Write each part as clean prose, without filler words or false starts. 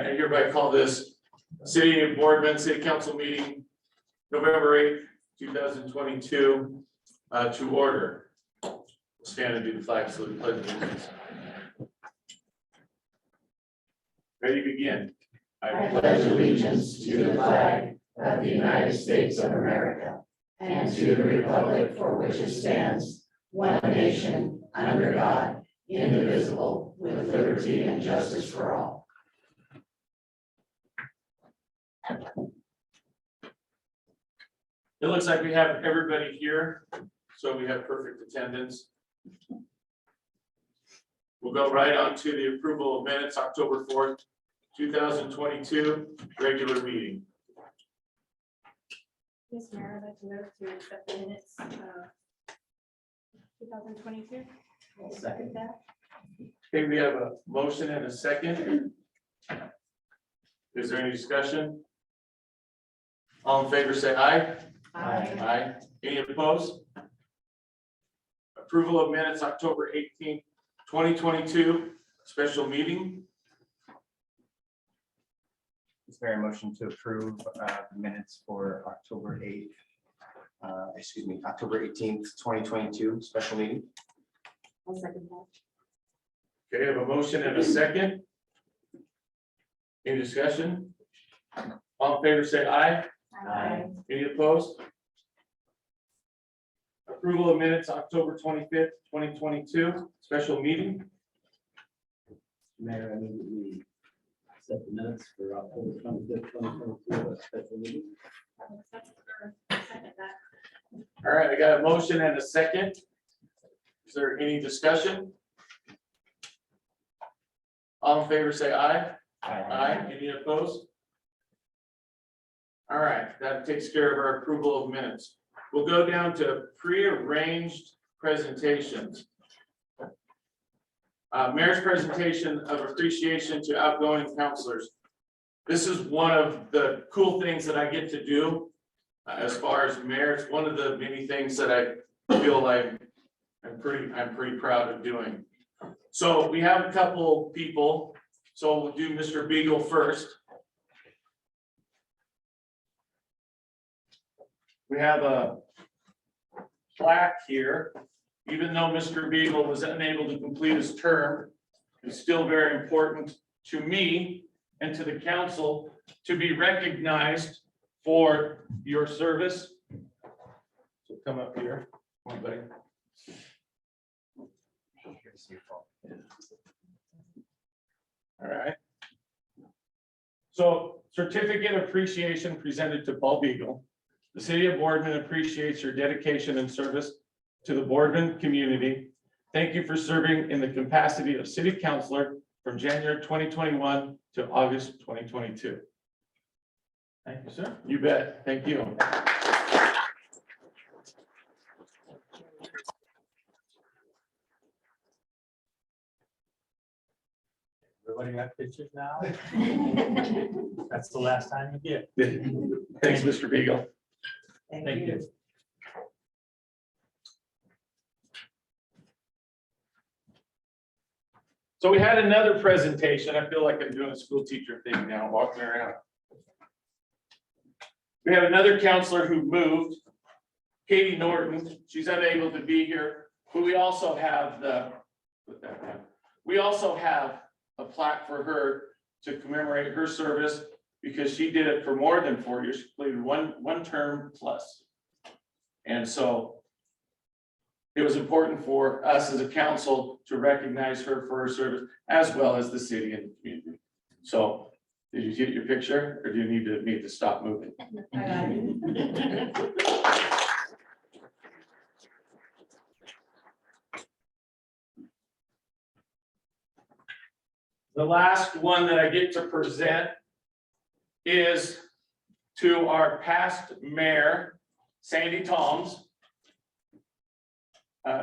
I hereby call this City of Boardman City Council meeting, November 8th, 2022, to order. We'll stand and do the flag salute, pledge allegiance. Ready to begin. I pledge allegiance to the flag of the United States of America and to the republic for which it stands, one nation, under God, indivisible, with liberty and justice for all. It looks like we have everybody here, so we have perfect attendance. We'll go right on to the approval of minutes, October 4th, 2022, regular meeting. Yes, Mayor, I'd like to move to accept the minutes, 2022. I'll second that. Okay, we have a motion and a second. Is there any discussion? All in favor, say aye. Aye. Any opposed? Approval of minutes, October 18th, 2022, special meeting. Is there a motion to approve the minutes for October 8th, October 18th, 2022, special meeting? I'll second that. Okay, I have a motion and a second. Any discussion? All in favor, say aye. Aye. Any opposed? Approval of minutes, October 25th, 2022, special meeting. Mayor, I move that we accept the minutes for October 25th, 2022, a special meeting. I'll accept or second that. All right, I got a motion and a second. Is there any discussion? All in favor, say aye. Aye. Any opposed? All right, that takes care of our approval of minutes. We'll go down to prearranged presentations. Mayor's presentation of appreciation to outgoing counselors. This is one of the cool things that I get to do as far as mayor. It's one of the many things that I feel like I'm pretty proud of doing. So we have a couple people. So we'll do Mr. Beagle first. We have a plaque here. Even though Mr. Beagle was unable to complete his term, it's still very important to me and to the council to be recognized for your service. So come up here, come on, buddy. Here's your phone. All right. So certificate of appreciation presented to Paul Beagle. The city of Boardman appreciates your dedication and service to the Boardman community. Thank you for serving in the capacity of city councilor from January 2021 to August 2022. Thank you, sir. You bet. Thank you. Everybody got pictures now? That's the last time you get. Thanks, Mr. Beagle. Thank you. So we had another presentation. I feel like I'm doing a school teacher thing now, walking around. We have another counselor who moved, Katie Norton. She's unable to be here, but we also have a plaque for her to commemorate her service because she did it for more than 4 years. She completed one term plus. And so it was important for us as a council to recognize her for her service as well as the city and the community. So did you get your picture or do you need me to stop moving? The last one that I get to present is to our past mayor, Sandy Toms.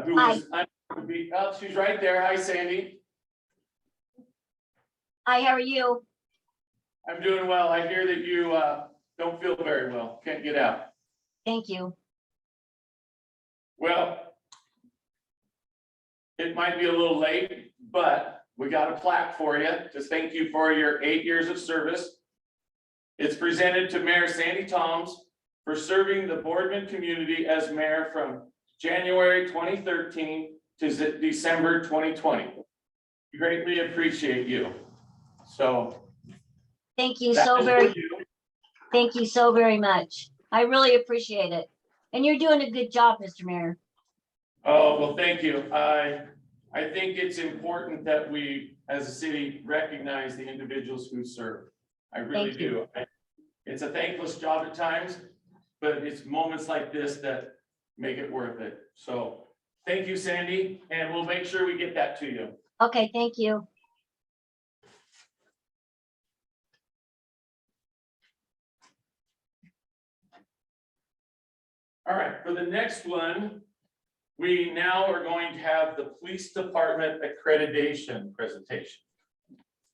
Who was unable to be, oh, she's right there. Hi, Sandy. Hi, how are you? I'm doing well. I hear that you don't feel very well. Can't get out. Thank you. Well, it might be a little late, but we got a plaque for you to thank you for your 8 years of service. It's presented to Mayor Sandy Toms for serving the Boardman community as mayor from January 2013 to December 2020. Greatly appreciate you. So. Thank you that so is very, for you. thank you so very much. I really appreciate it. And you're doing a good job, Mr. Mayor. Oh, well, thank you. I think it's important that we, as a city, recognize the individuals who serve. I really Thank you. do. It's a thankless job at times, but it's moments like this that make it worth it. So thank you, Sandy, and we'll make sure we get that to you. Okay, thank you. All right, for the next one, we now are going to have the police department accreditation presentation.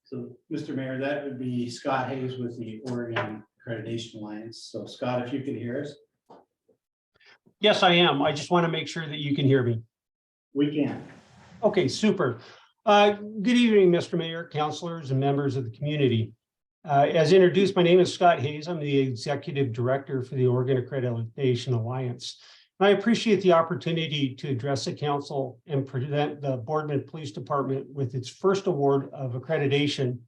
So, Mr. Mayor, that would be Scott Hayes with the Oregon Accreditation Alliance. So Scott, if you could hear us, Yes, I am. I just want to make sure that you can hear me. we can. Okay, super. Good evening, Mr. Mayor, councilors, and members of the community. As introduced, my name is Scott Hayes. I'm the Executive Director for the Oregon Accreditation Alliance. I appreciate the opportunity to address the council and present the Boardman Police Department with its first award of accreditation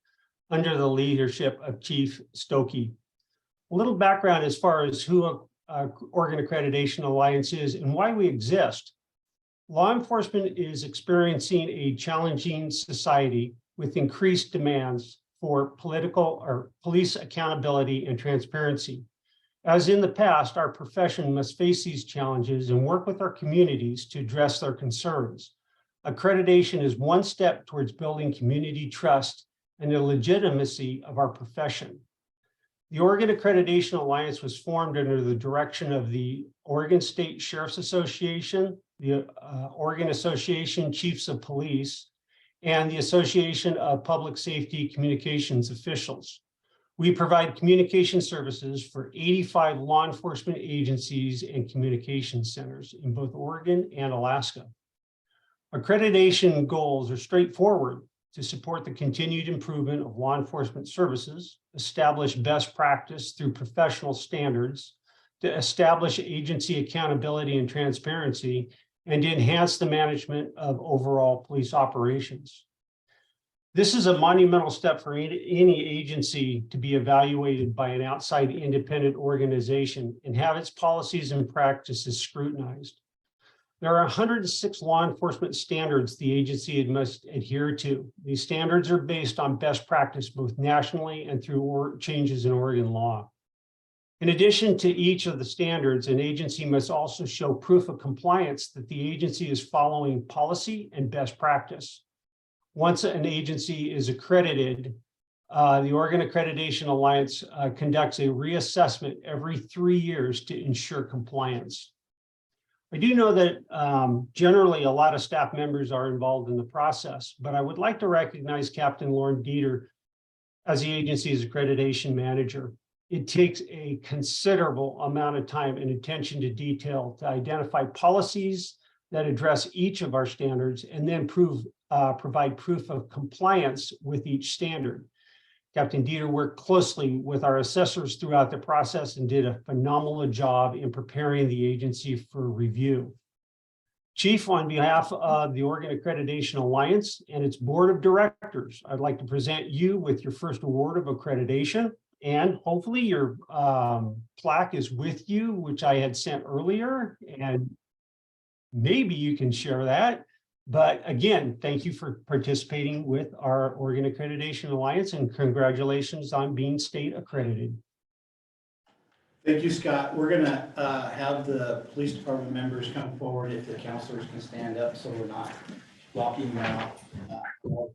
under the leadership of Chief Stokey. A little background as far as who Oregon Accreditation Alliance is and why we exist. Law enforcement is experiencing a challenging society with increased demands for political or police accountability and transparency. As in the past, our profession must face these challenges and work with our communities to address their concerns. Accreditation is one step towards building community trust and the legitimacy of our profession. The Oregon Accreditation Alliance was formed under the direction of the Oregon State Sheriff's Association, the Oregon Association Chiefs of Police, and the Association of Public Safety Communications Officials. We provide communication services for 85 law enforcement agencies and communication centers in both Oregon and Alaska. Accreditation goals are straightforward: to support the continued improvement of law enforcement services, establish best practice through professional standards, to establish agency accountability and transparency, and to enhance the management of overall police operations. This is a monumental step for any agency to be evaluated by an outside independent organization and have its policies and practices scrutinized. There are 106 law enforcement standards the agency must adhere to. These standards are based on best practice both nationally and through changes in Oregon law. In addition to each of the standards, an agency must also show proof of compliance that the agency is following policy and best practice. Once an agency is accredited, the Oregon Accreditation Alliance conducts a reassessment every 3 years to ensure compliance. I do know that generally a lot of staff members are involved in the process, but I would like to recognize Captain Lauren Dieter as the agency's accreditation manager. It takes a considerable amount of time and attention to detail to identify policies that address each of our standards and then provide proof of compliance with each standard. Captain Dieter worked closely with our assessors throughout the process and did a phenomenal job in preparing the agency for review. Chief, on behalf of the Oregon Accreditation Alliance and its board of directors, I'd like to present you with your first award of accreditation. And hopefully your plaque is with you, which I had sent earlier, and maybe you can share that. But again, thank you for participating with our Oregon Accreditation Alliance and congratulations on being state accredited. Thank you, Scott. We're gonna have the police department members come forward if the counselors can stand up so we're not blocking them out.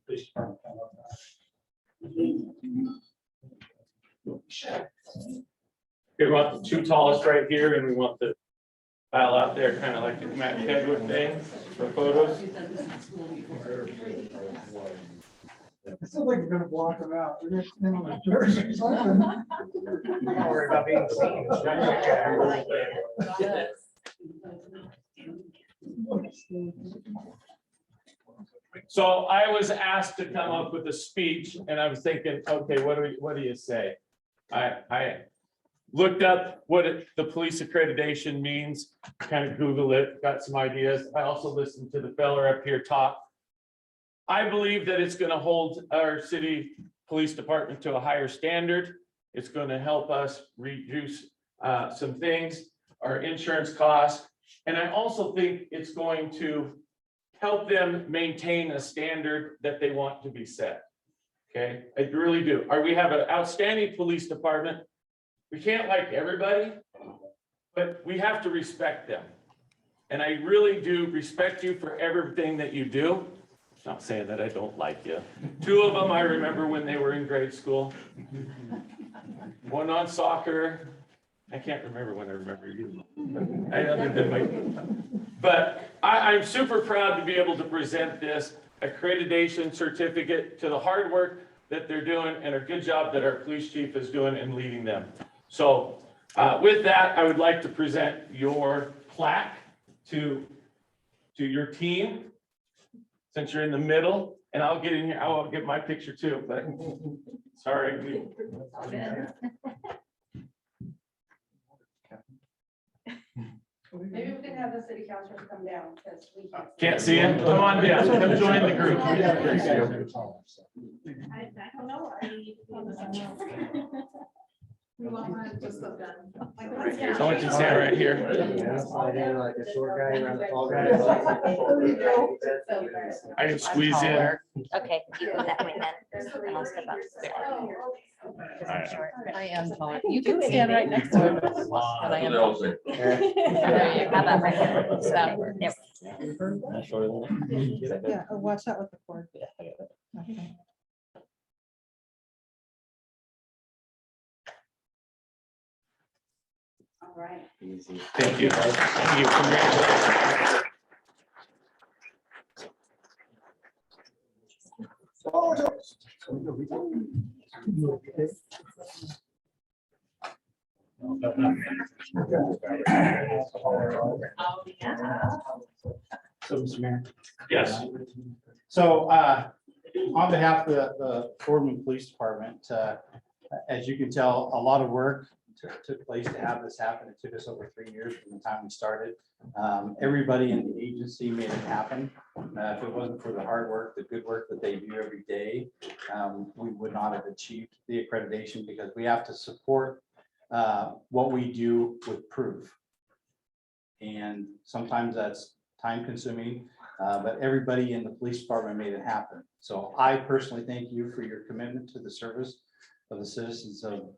Police department come up. We want the two tallest right here, and we want the pile out there, kind of like the Matt Hedwig thing for photos. It sounds like you're gonna block them out. They're gonna stand on the church or something. Don't worry about being seen. So I was asked to come up with a speech and I was thinking, okay, what do you say? I looked up what the police accreditation means, kind of Googled it, got some ideas. I also listened to the fella up here talk. I believe that it's going to hold our city police department to a higher standard. It's going to help us reduce some things, our insurance costs. And I also think it's going to help them maintain a standard that they want to be set. Okay, I really do. We have an outstanding police department. We can't like everybody, but we have to respect them. And I really do respect you for everything that you do. Not saying that I don't like you. Two of them I remember when they were in grade school. One on soccer. I can't remember when I remember you. But I'm super proud to be able to present this accreditation certificate to the hard work that they're doing and a good job that our police chief is doing and leading them. So with that, I would like to present your plaque to your team, since you're in the middle, and I'll get in here, I'll get my picture too, but sorry. Maybe we can have the city councilors come down because we Can't see him? Come on down, come join the group. I don't know. We want to just look done. So I can stand right here. Like a short guy around the tall guy. I can squeeze in. Okay, you go that way then. And I'll step up. I am taller. You can stand right next to him. But I am taller. There you go. How about right here? Does that work? There. Yeah, watch out with the cord. Okay. All right. Thank you. Thank you. Congratulations. So, Mr. Mayor. Yes. So on behalf of the Boardman Police Department, as you can tell, a lot of work took place to have this happen. It took us over 3 years from the time we started. Everybody in the agency made it happen. If it wasn't for the hard work, the good work that they do every day, we would not have achieved the accreditation because we have to support what we do with proof. And sometimes that's time consuming, but everybody in the police department made it happen. So I personally thank you for your commitment to the service of the citizens of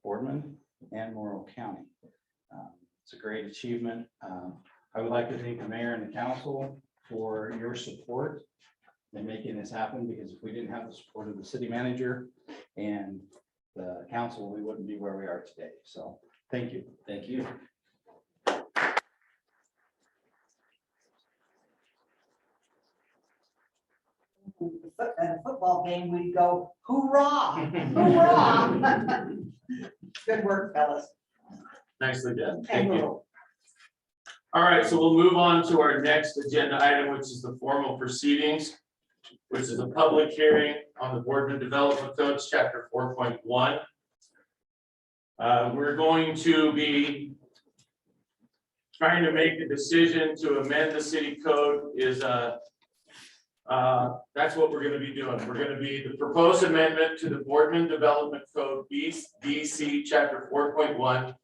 Boardman and Morrow County. It's a great achievement. I would like to thank the mayor and the council for your support in making this happen, because if we didn't have the support of the city manager and the council, we wouldn't be where we are today. So thank you. Thank you. At a football game, we'd go, hoorah, hoorah. Good work, fellas. Nicely done. Thank you. All right, so we'll move on to our next agenda item, which is the formal proceedings, which is a public hearing on the Boardman Development Codes, Chapter 4.1. We're going to be trying to make a decision to amend the city code. That's what we're going to be doing. We're going to be the proposed amendment to the Boardman Development Code BC Chapter 4.1.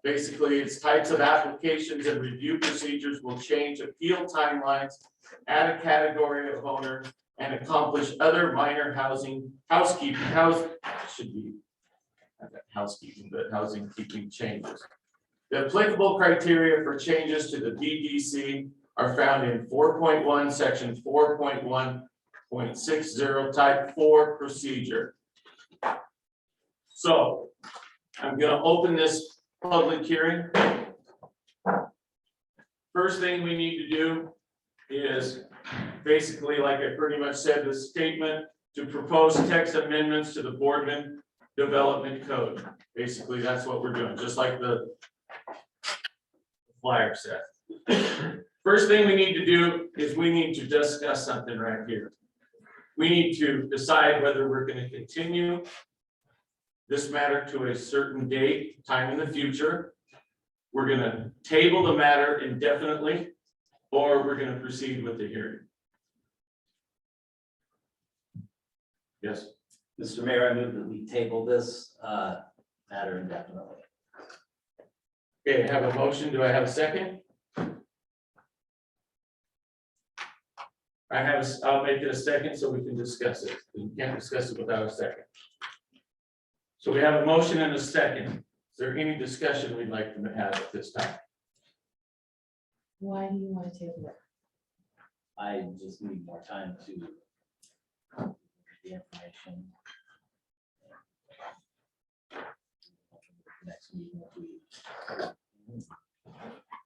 Basically, its types of applications and review procedures will change appeal timelines, add a category of owner, and accomplish other minor housekeeping changes. The applicable criteria for changes to the BDC are found in 4.1, section 4.1.60, type 4 procedure. So I'm going to open this public hearing. First thing we need to do is basically, like I pretty much said, the statement to propose text amendments to the Boardman Development Code. Basically, that's what we're doing, just like the flyer said. First thing we need to do is we need to discuss something right here. We need to decide whether we're gonna continue this matter to a certain date, time in the future. We're gonna table the matter indefinitely, or we're gonna proceed with the hearing. Yes, Mr. Mayor, I move that we table this matter indefinitely. okay, I have a motion. Do I have a second? I'll make it a second so we can discuss it. We can't discuss it without a second. So we have a motion and a second. Is there any discussion we'd like to have at this time? Why do you want to table it? I just need more time to the information. Next meeting, if we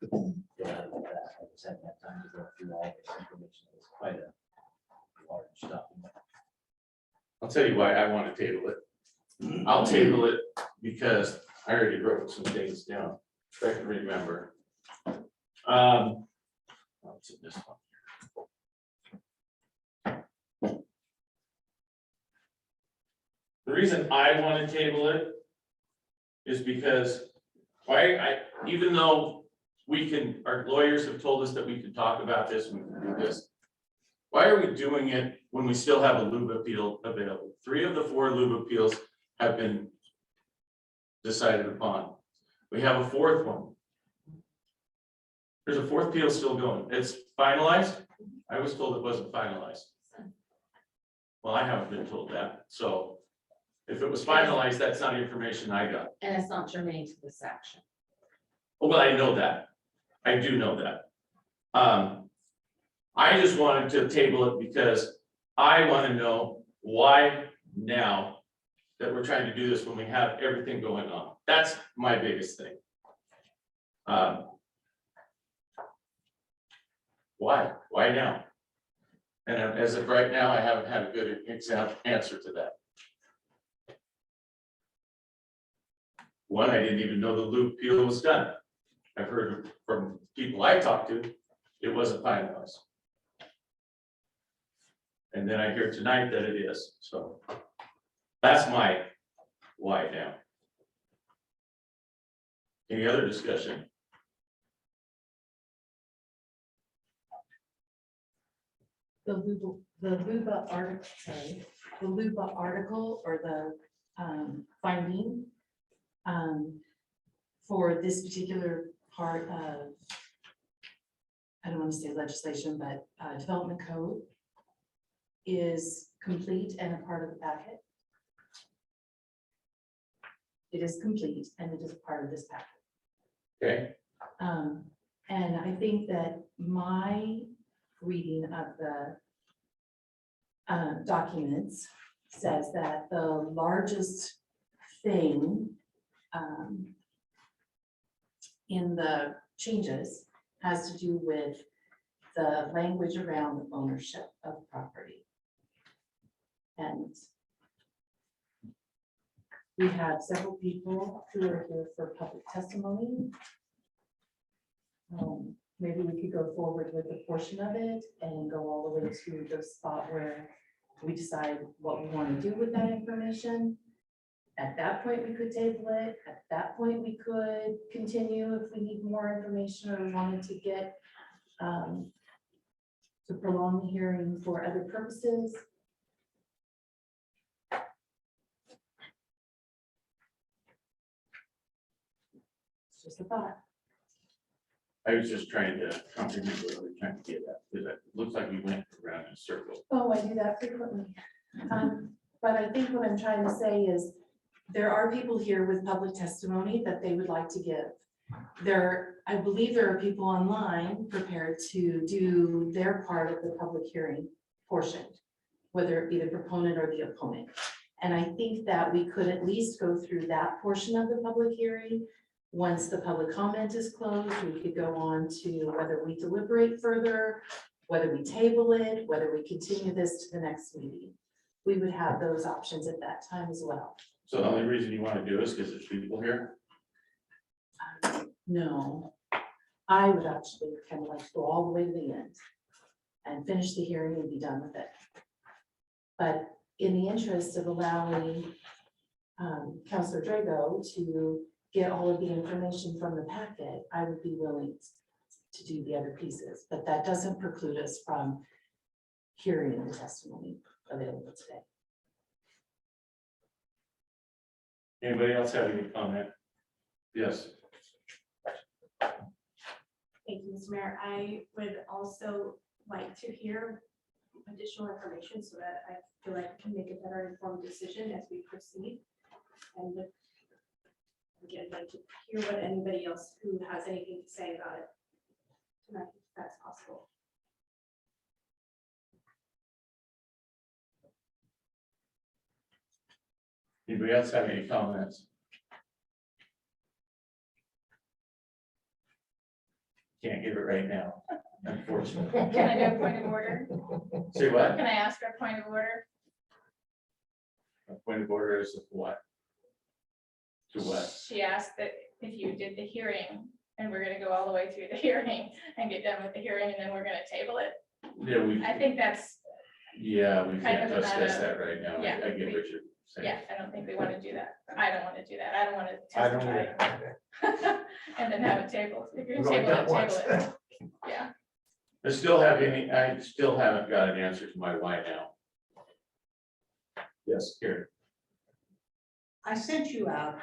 go ahead with that, I just haven't had time to go through all this information. It's quite a large document. I'll tell you why I want to table it. I'll table it because I already wrote some things down, if I can remember. What's in this one? The reason I want to table it is because even though we can, our lawyers have told us that we can talk about this, we can do this. Why are we doing it when we still have a lube appeal available? 3 of the 4 lube appeals have been decided upon. We have a 4th one. There's a 4th appeal still going. It's finalized. I was told it wasn't finalized. Well, I haven't been told that. So if it was finalized, that's not information I got. And it's not germane to this action. Oh, well, I know that. I do know that. I just wanted to table it because I want to know why now that we're trying to do this when we have everything going on. That's my biggest thing. Why? Why now? And as of right now, I haven't had a good answer to that. One, I didn't even know the loop appeal was done. I've heard from people I talked to, it wasn't finalized. And then I hear tonight that it is, so that's my why now. Any other discussion? The LUBA article or the finding for this particular part of, I don't want to say legislation, but development code is complete and a part of the packet. It is complete and it is part of this packet. Okay, And I think that my reading of the documents says that the largest thing in the changes has to do with the language around ownership of property. And we have several people who are here for public testimony. Maybe we could go forward with a portion of it and go all the way to the spot where we decide what we want to do with that information. At that point, we could table it. At that point, we could continue if we need more information or wanted to get to prolong the hearing for other purposes. It's just a thought. I was just trying to comprehend what we're trying to get at, because it looks like we went around in a circle. Oh, I do that frequently. But I think what I'm trying to say is there are people here with public testimony that they would like to give. I believe there are people online prepared to do their part of the public hearing portion, whether it be the proponent or the opponent. And I think that we could at least go through that portion of the public hearing. Once the public comment is closed, we could go on to whether we deliberate further, whether we table it, whether we continue this to the next meeting. We would have those options at that time as well. So the only reason you want to do is because there's people here? No, I would actually kind of like to go all the way to the end and finish the hearing and be done with it. But in the interest of allowing Counselor Drago to get all of the information from the packet, I would be willing to do the other pieces, but that doesn't preclude us from hearing the testimony available today. Anybody else have any comment? Yes. Thank you, Mr. Mayor. I would also like to hear additional information so that I feel like I can make a better informed decision as we proceed. And would, again, like to hear what anybody else who has anything to say about it tonight, if that's possible. Anybody else have any comments? Can't give it right now, unfortunately. Can I do a point of order? Say what? Can I ask for a point of order? A point of order is what? To what? She asked that if you did the hearing, and we're gonna go all the way through the hearing and get done with the hearing, and then we're gonna table it. Yeah, we, I think that's, yeah, we kind can't of discuss a- that right now. yeah, I get what you're saying. yeah, I don't think we want to do that. I don't want to do that. I don't want to I don't testify. And then have it tabled. If you're We've gonna only table done it, once. table it. Yeah. I still haven't got an answer to my why now. Yes, here. I sent you out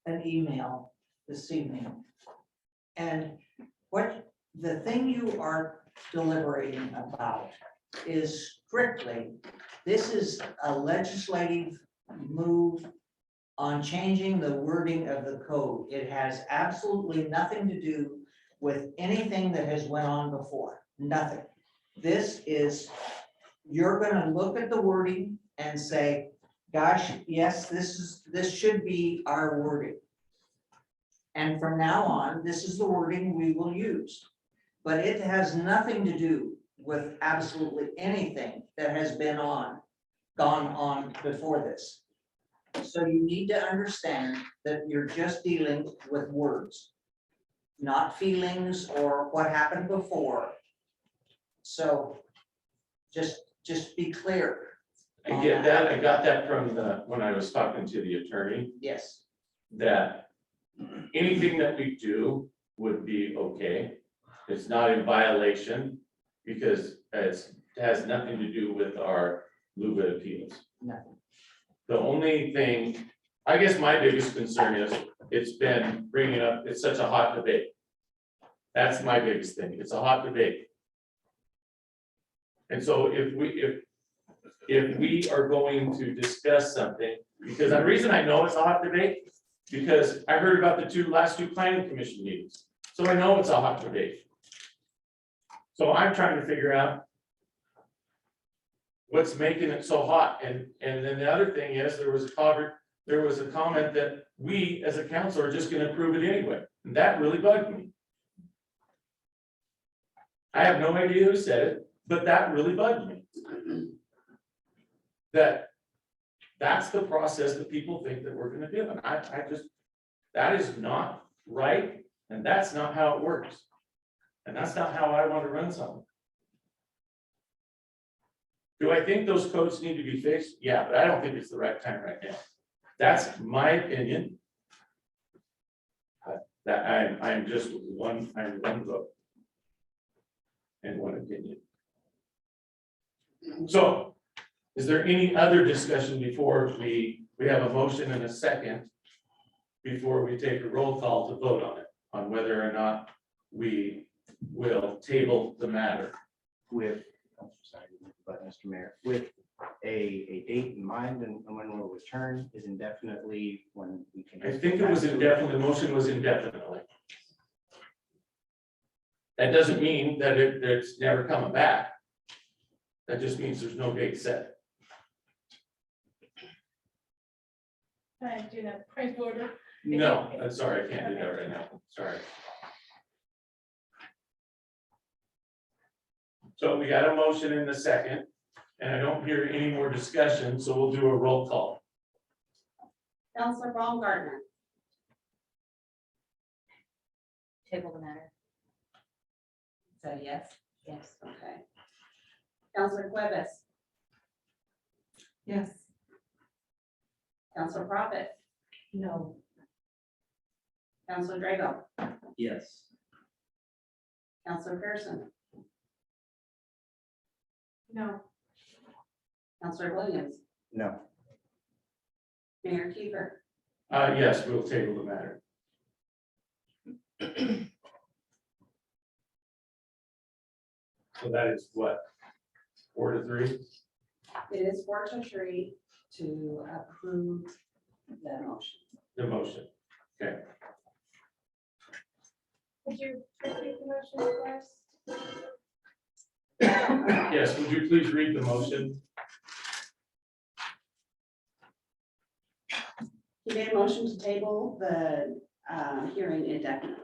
an email this evening. And what the thing you are deliberating about is strictly, this is a legislative move on changing the wording of the code. It has absolutely nothing to do with anything that has went on before, nothing. This is, you're gonna look at the wording and say, gosh, yes, this should be our wording. And from now on, this is the wording we will use. But it has nothing to do with absolutely anything that has gone on before this. So you need to understand that you're just dealing with words, not feelings or what happened before. So just be clear. I get that. I got that from when I was talking to the attorney, Yes, that anything that we do would be okay. It's not in violation because it has nothing to do with our LUBA appeals. nothing. The only thing, I guess my biggest concern is it's been bringing up, it's such a hot debate. That's my biggest thing. It's a hot debate. And so if we are going to discuss something, because the reason I know it's a hot debate, because I heard about the last two planning commission meetings. So I know it's a hot debate. So I'm trying to figure out what's making it so hot. And then the other thing is, there was a comment that we as a council are just gonna approve it anyway. And that really bugged me. I have no idea who said it, but that really bugged me. That's the process that people think that we're gonna do. And I just, that is not right. And that's not how it works. And that's not how I want to run something. Do I think those codes need to be fixed? Yeah, but I don't think it's the right time right now. That's my opinion. That I'm just one vote. And one opinion. So, is there any other discussion before we have a motion and a second? Before we take a roll call to vote on it, on whether or not we will table the matter. With, I'm sorry, but Mr. Mayor, with a date in mind and when we'll return is indefinitely when we can. I think it was indefinite, the motion was indefinitely. That doesn't mean that it's never coming back. That just means there's no date set. Can I do that point of order? No, I'm sorry, I can't do that right now, sorry. So we got a motion in the second, and I don't hear any more discussion, so we'll do a roll call. Counselor Baumgartner, Table the matter. that a yes? Yes. Okay. Counselor Cuevas? Yes. Counselor Prophet? No. Counselor Drago? Yes. Counselor Pearson? No. Counselor Williams? No. Mayor Kiefer? Yes, we'll table the matter. So that is what, 4-3? It is 4-3 to approve the motion. The motion. Okay. Could you repeat the motion first? Yes, would you please read the motion? He made a motion to table the hearing indefinitely.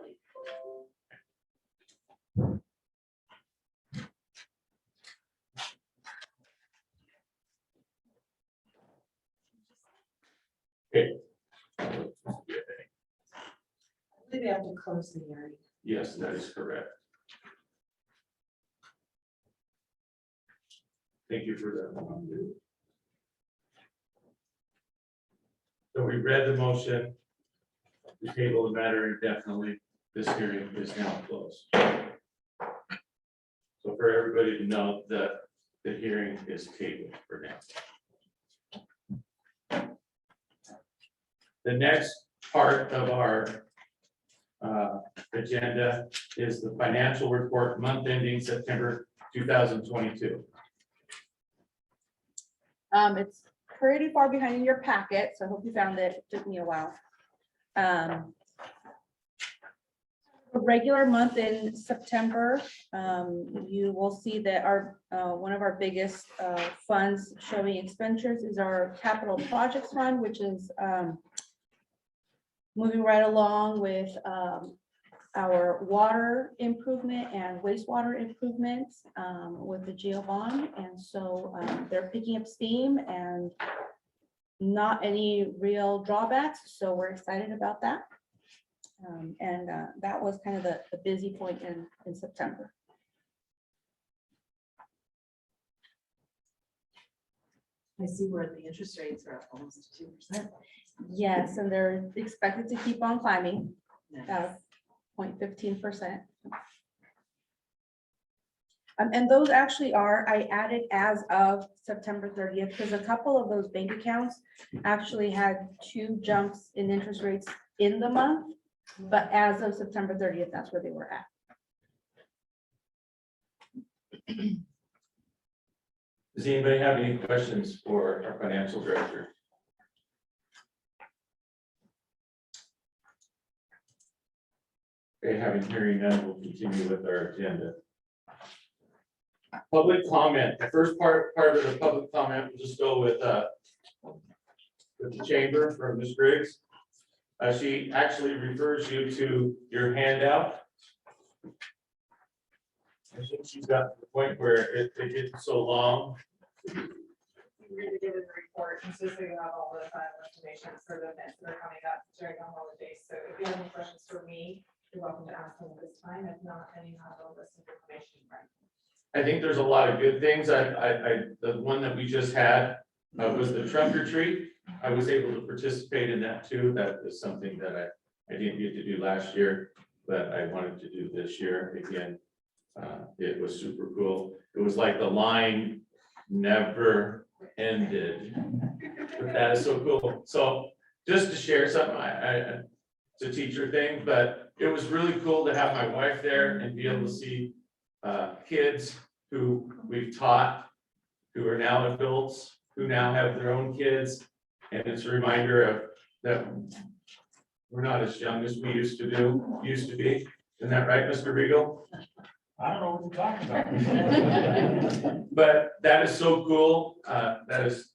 I believe we have to close the hearing. Yes, that is correct. Thank you for that. So we read the motion. We table the matter indefinitely. This hearing is now closed. So for everybody to know that the hearing is tabled for now. The next part of our agenda is the financial report month ending September 2022. It's pretty far behind in your packet, so I hope you found it. It took me a while. A regular month in September, you will see that our, one of our biggest funds showing expenditures is our capital projects fund, which is moving right along with our water improvement and wastewater improvements with the GO bond. And so they're picking up steam and not any real drawbacks. So we're excited about that. That was kind of the busy point in September. I see where the interest rates are up almost 2%. Yes, and they're expected to keep on climbing. 0.15%. And those actually are, I added as of September 30th, because a couple of those bank accounts actually had 2 jumps in interest rates in the month, but as of September 30th, that's where they were at. Does anybody have any questions for our financial director? Okay, having hearing none, we'll continue with our agenda. Public comment. The first part of the public comment, we'll just go with the chamber from Ms. Briggs. She actually refers you to your handout. I think she's got to the point where it gets so long. Really given the report, consisting of all the final information for the events that are coming up during the holidays. So if you have any questions for me, you're welcome to ask them at this time. If not, then you have a list of information, right? I think there's a lot of good things. The one that we just had was the trunk or treat. I was able to participate in that too. That is something that I didn't get to do last year, but I wanted to do this year again. It was super cool. It was like the line never ended. But that is so cool. So just to share something, it's a teacher thing, but it was really cool to have my wife there and be able to see kids who we've taught, who are now adults, who now have their own kids. And it's a reminder of that we're not as young as we used to be. Isn't that right, Mr. Regal? I don't know what you're talking about. But that is so cool. That's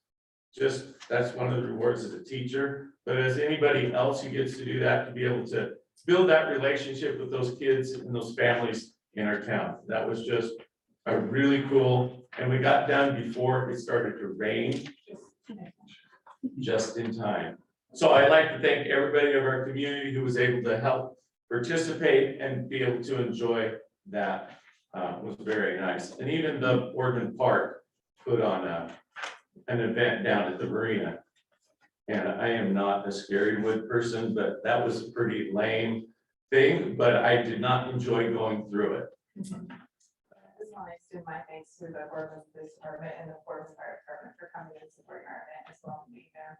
one of the rewards as a teacher. But as anybody else who gets to do that, to be able to build that relationship with those kids and those families in our town. That was just a really cool, and we got done before it started to rain, just in time. So I'd like to thank everybody of our community who was able to help participate and be able to enjoy that. was very nice. And even the Boardman Park put on an event down at the marina. And I am not a scary wood person, but that was a pretty lame thing, but I did not enjoy going through it. I just want to extend my thanks to the Boardman Police Department and the Boardman Fire Department for coming and supporting our event as well and being there.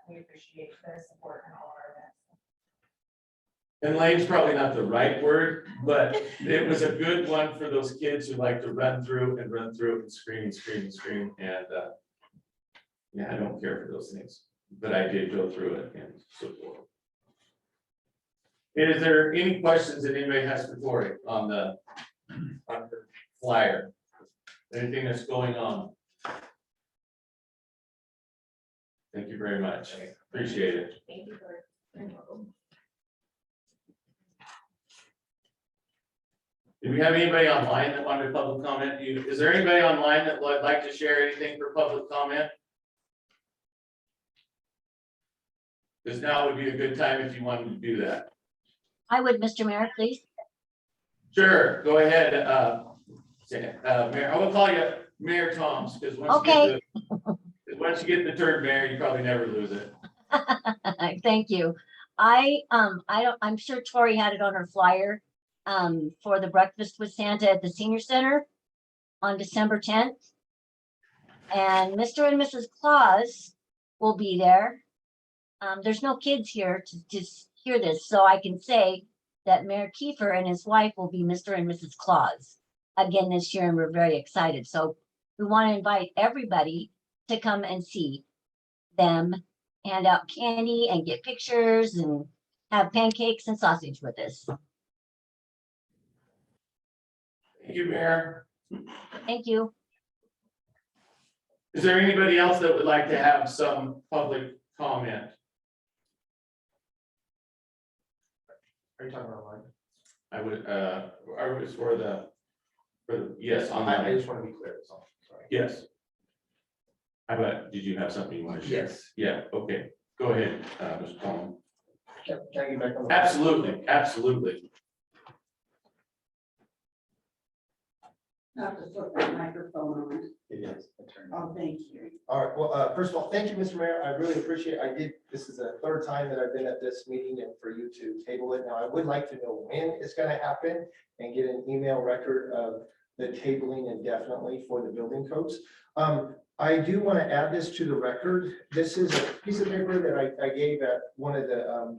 We appreciate their support in all of our events. And lame's probably not the right word, but it was a good one for those kids who like to run through and scream and scream and scream. And yeah, I don't care for those things, but I did go through it and support. Is there any questions that anybody has for Tori on the flyer? Anything that's going on? Thank you very much. Appreciate it. Thank you for. Do we have anybody online that wanted public comment? Is there anybody online that would like to share anything for public comment? Because now would be a good time if you wanted to do that. I would, Mr. Mayor, please. Sure, go ahead. Mayor, I will call you Mayor Toms, because Okay. Once you get the term mayor, you probably never lose it. Thank you. I'm sure Tori had it on her flyer for the breakfast with Santa at the senior center on December 10th. And Mr. and Mrs. Claus will be there. There's no kids here to hear this, so I can say that Mayor Kiefer and his wife will be Mr. and Mrs. Claus again this year, and we're very excited. So we want to invite everybody to come and see them, hand out candy and get pictures and have pancakes and sausage with us. Thank you, Mayor. Thank you. Is there anybody else that would like to have some public comment? Are you talking about online? I was for the, yes, I online, just want to be clear, that's all, sorry. yes. How about, did you have something you want to share? Yes. Yeah, okay, go ahead, Mr. Coleman. Can I get back on? the- Absolutely, absolutely. Not to flip that microphone on. It is. I turned it. Oh, thank you. All right, well, first of all, thank you, Mr. Mayor. I really appreciate it. This is the third time that I've been at this meeting and for you to table it. Now, I would like to know when it's gonna happen and get an email record of the tabling indefinitely for the building codes. I do want to add this to the record. This is a piece of paper that I gave at one of the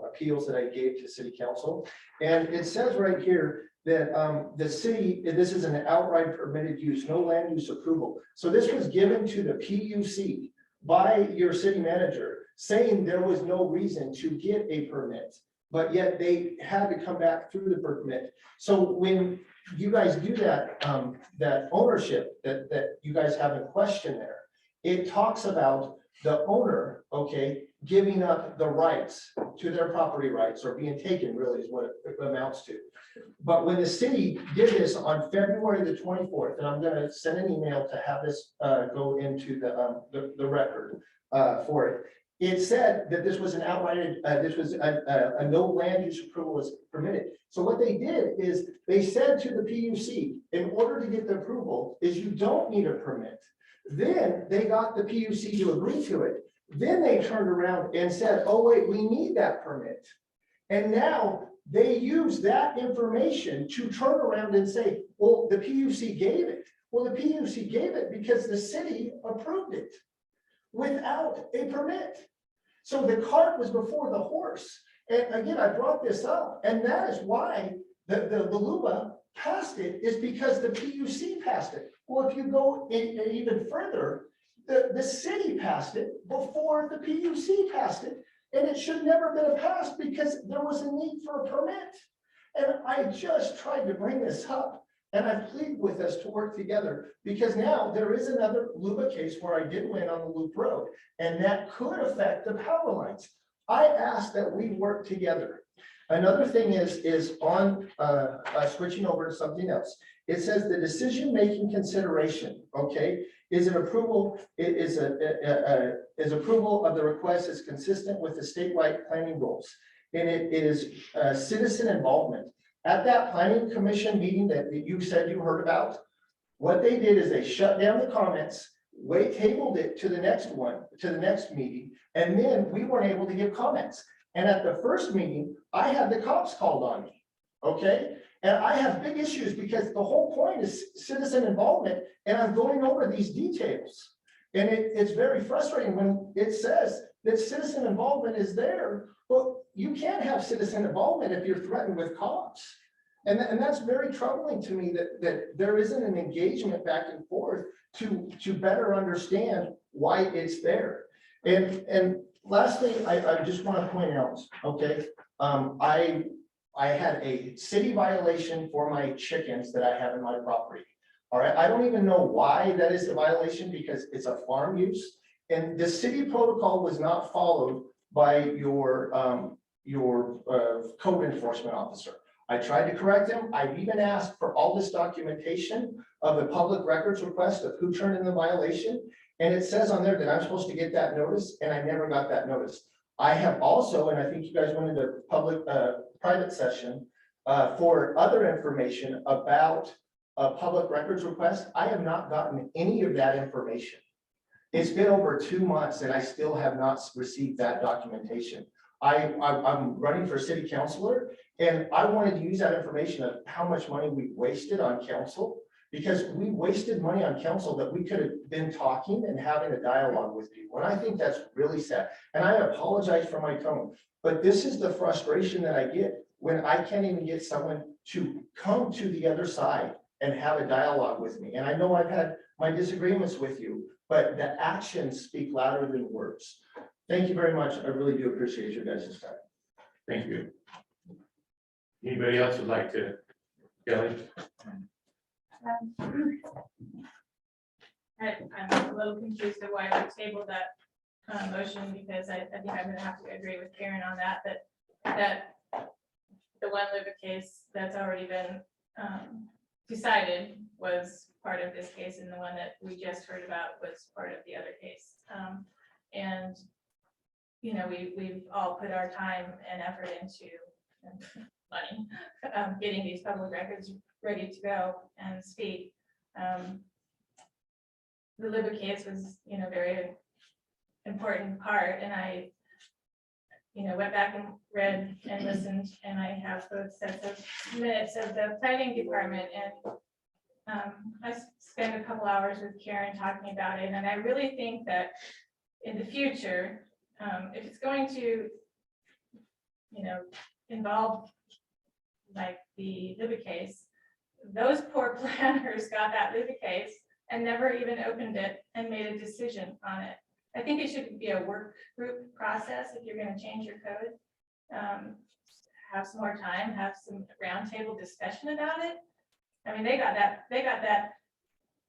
appeals that I gave to city council. And it says right here that the city, this is an outright permitted use, no land use approval. So this was given to the PUC by your city manager, saying there was no reason to get a permit, but yet they had to come back through the permit. So when you guys do that, that ownership that you guys have in question there, it talks about the owner, okay, giving up the rights to their property rights or being taken, really is what it amounts to. But when the city did this on February the 24th, and I'm gonna send an email to have this go into the record for it. It said that this was an outright, this was a no land use approval was permitted. So what they did is they said to the PUC, in order to get the approval, is you don't need a permit. Then they got the PUC to agree to it. Then they turned around and said, oh wait, we need that permit. And now they use that information to turn around and say, well, the PUC gave it. Well, the PUC gave it because the city approved it without a permit. So the cart was before the horse. And again, I brought this up, and that is why the LUBA passed it, is because the PUC passed it. Well, if you go even further, the city passed it before the PUC passed it, and it should never have been passed because there was a need for a permit. And I just tried to bring this up, and I plead with us to work together, because now there is another LUBA case where I did win on the Loop Road, and that could affect the power lines. I ask that we work together. Another thing is on switching over to something else. It says the decision-making consideration, okay, is an approval, is approval of the request is consistent with the statewide planning goals. And it is citizen involvement. At that planning commission meeting that you said you heard about, what they did is they shut down the comments, tabled it to the next one, to the next meeting, and then we weren't able to give comments. And at the first meeting, I had the cops called on me, okay? And I have big issues because the whole point is citizen involvement, and I'm going over these details. And it's very frustrating when it says that citizen involvement is there. Well, you can't have citizen involvement if you're threatened with cops. And that's very troubling to me that there isn't an engagement back and forth to better understand why it's there. And lastly, I just want to point out, okay, I had a city violation for my chickens that I have in my property. All right, I don't even know why that is a violation because it's a farm use. And the city protocol was not followed by your code enforcement officer. I tried to correct him. I've even asked for all this documentation of the public records request of who turned in the violation. And it says on there that I'm supposed to get that notice, and I never got that notice. I have also, and I think you guys went into public, private session for other information about a public records request. I have not gotten any of that information. It's been over 2 months and I still have not received that documentation. I'm running for city councilor, and I wanted to use that information of how much money we wasted on council, because we wasted money on council that we could have been talking and having a dialogue with people. And I think that's really sad. And I apologize for my tone, but this is the frustration that I get when I can't even get someone to come to the other side and have a dialogue with me. And I know I've had my disagreements with you, but the actions speak louder than words. Thank you very much. I really do appreciate your guys' time. Thank you. Anybody else would like to? Kelly? I'm a little confused of why we tabled that motion, because I think I'm gonna have to agree with Karen on that the one Luba case that's already been decided was part of this case, and the one that we just heard about was part of the other case. And you know, we've all put our time and effort into money, getting these public records ready to go and speak. The Luba case was, you know, very important part, and I, you know, went back and read and listened, and I have both sets of minutes of the planning department, and I spent a couple hours with Karen talking about it, and I really think that in the future, if it's going to, you know, involve like the Luba case, those poor planners got that Luba case and never even opened it and made a decision on it. I think it should be a work group process if you're going to change your code. Have some more time, have some roundtable discussion about it. I mean, they got that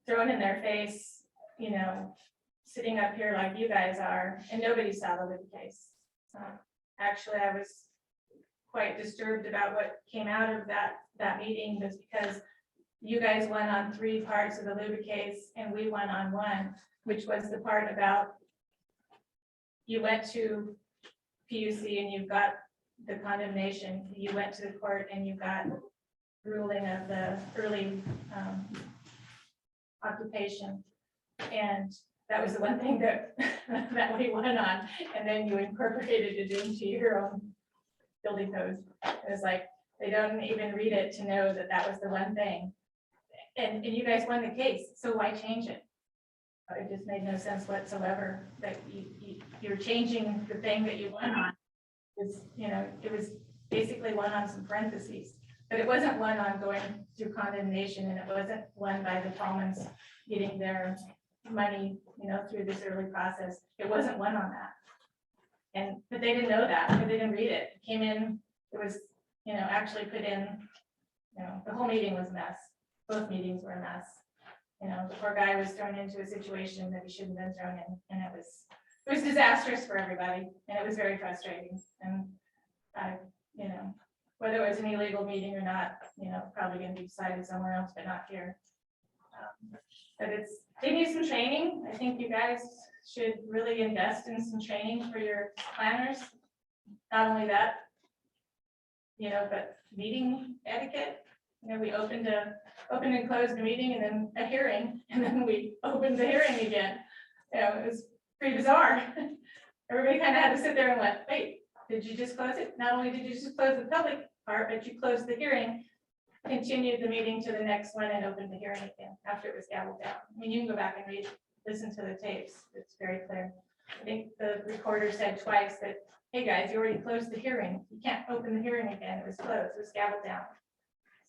thrown in their face, you know, sitting up here like you guys are, and nobody saw the Luba case. Actually, I was quite disturbed about what came out of that meeting, was because you guys went on 3 parts of the Luba case and we went on 1, which was the part about you went to PUC and you've got the condemnation, you went to the court and you got ruling of the early occupation. And that was the one thing that we went on, and then you incorporated it into your own building codes. It was like, they don't even read it to know that that was the one thing. And you guys won the case, so why change it? It just made no sense whatsoever that you're changing the thing that you won on. It's, you know, it was basically one on some parentheses, but it wasn't one on going through condemnation, and it wasn't one by the Tallmans getting their money, you know, through this early process. It wasn't one on that. But they didn't know that, because they didn't read it. It came in, it was, you know, actually put in, you know, the whole meeting was a mess. Both meetings were a mess. You know, the poor guy was thrown into a situation that he shouldn't have been thrown in, and it was disastrous for everybody, and it was very frustrating. And you know, whether it was an illegal meeting or not, you know, probably going to be decided somewhere else, but not here. But they need some training. I think you guys should really invest in some training for your planners. Not only that, but meeting etiquette, we opened and closed the meeting and then a hearing, and then we opened the hearing again. It was pretty bizarre. Everybody kind of had to sit there and went, wait, did you just close it? Not only did you just close the public part, but you closed the hearing, continued the meeting to the next one and opened the hearing again after it was gavelled down. I mean, you can go back and listen to the tapes. It's very clear. I think the recorder said twice that, hey guys, you already closed the hearing. You can't open the hearing again. It was closed, it was gavelled down.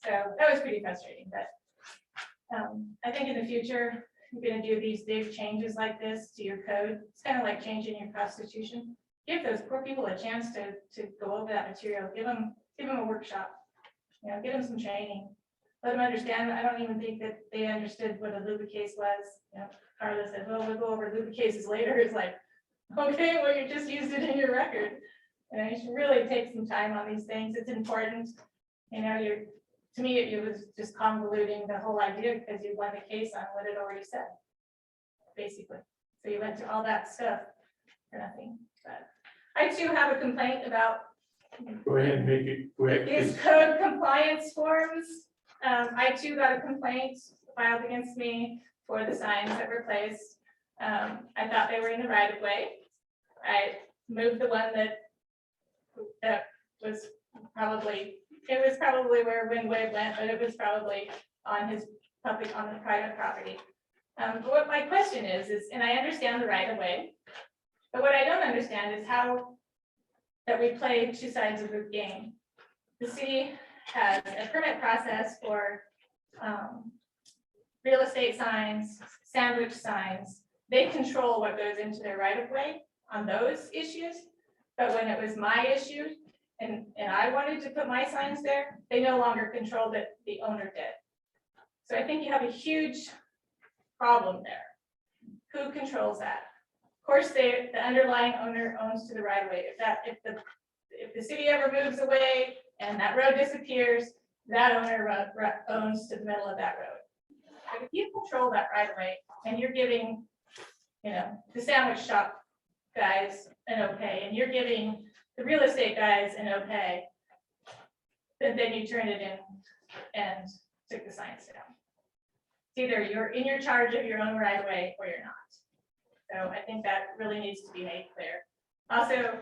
So that was pretty frustrating, but I think in the future, you're gonna do these big changes like this to your code. It's kind of like changing your constitution. Give those poor people a chance to go over that material. Give them a workshop. Give them some training. Let them understand. I don't even think that they understood what a lubricase was. Carla said, well, we'll go over lubricases later. It's like, okay, well, you just used it in your record. You should really take some time on these things. It's important. To me, it was just convoluting the whole idea because you won the case on what it already said, basically. So you went to all that stuff for nothing. But I too have a complaint about Go ahead and make it quick. these code compliance forms. I too got a complaint filed against me for the signs that were placed. I thought they were in the right of way. I moved the one that was probably, it was probably where Wind Wave went, but it was probably on his public, on the private property. But what my question is, and I understand the right of way, but what I don't understand is how that we play two sides of the game. The city has a permit process for real estate signs, sandwich signs. They control what goes into their right of way on those issues. But when it was my issue and I wanted to put my signs there, they no longer controlled it, the owner did. So I think you have a huge problem there. Who controls that? Of course, the underlying owner owns to the right of way. If the city ever moves away and that road disappears, that owner owns to the middle of that road. But if you control that right of way and you're giving, the sandwich shop guys an okay, and you're giving the real estate guys an okay, then you turn it in and took the signs down. It's either you're in your charge of your own right of way or you're not. So I think that really needs to be made clear. Also,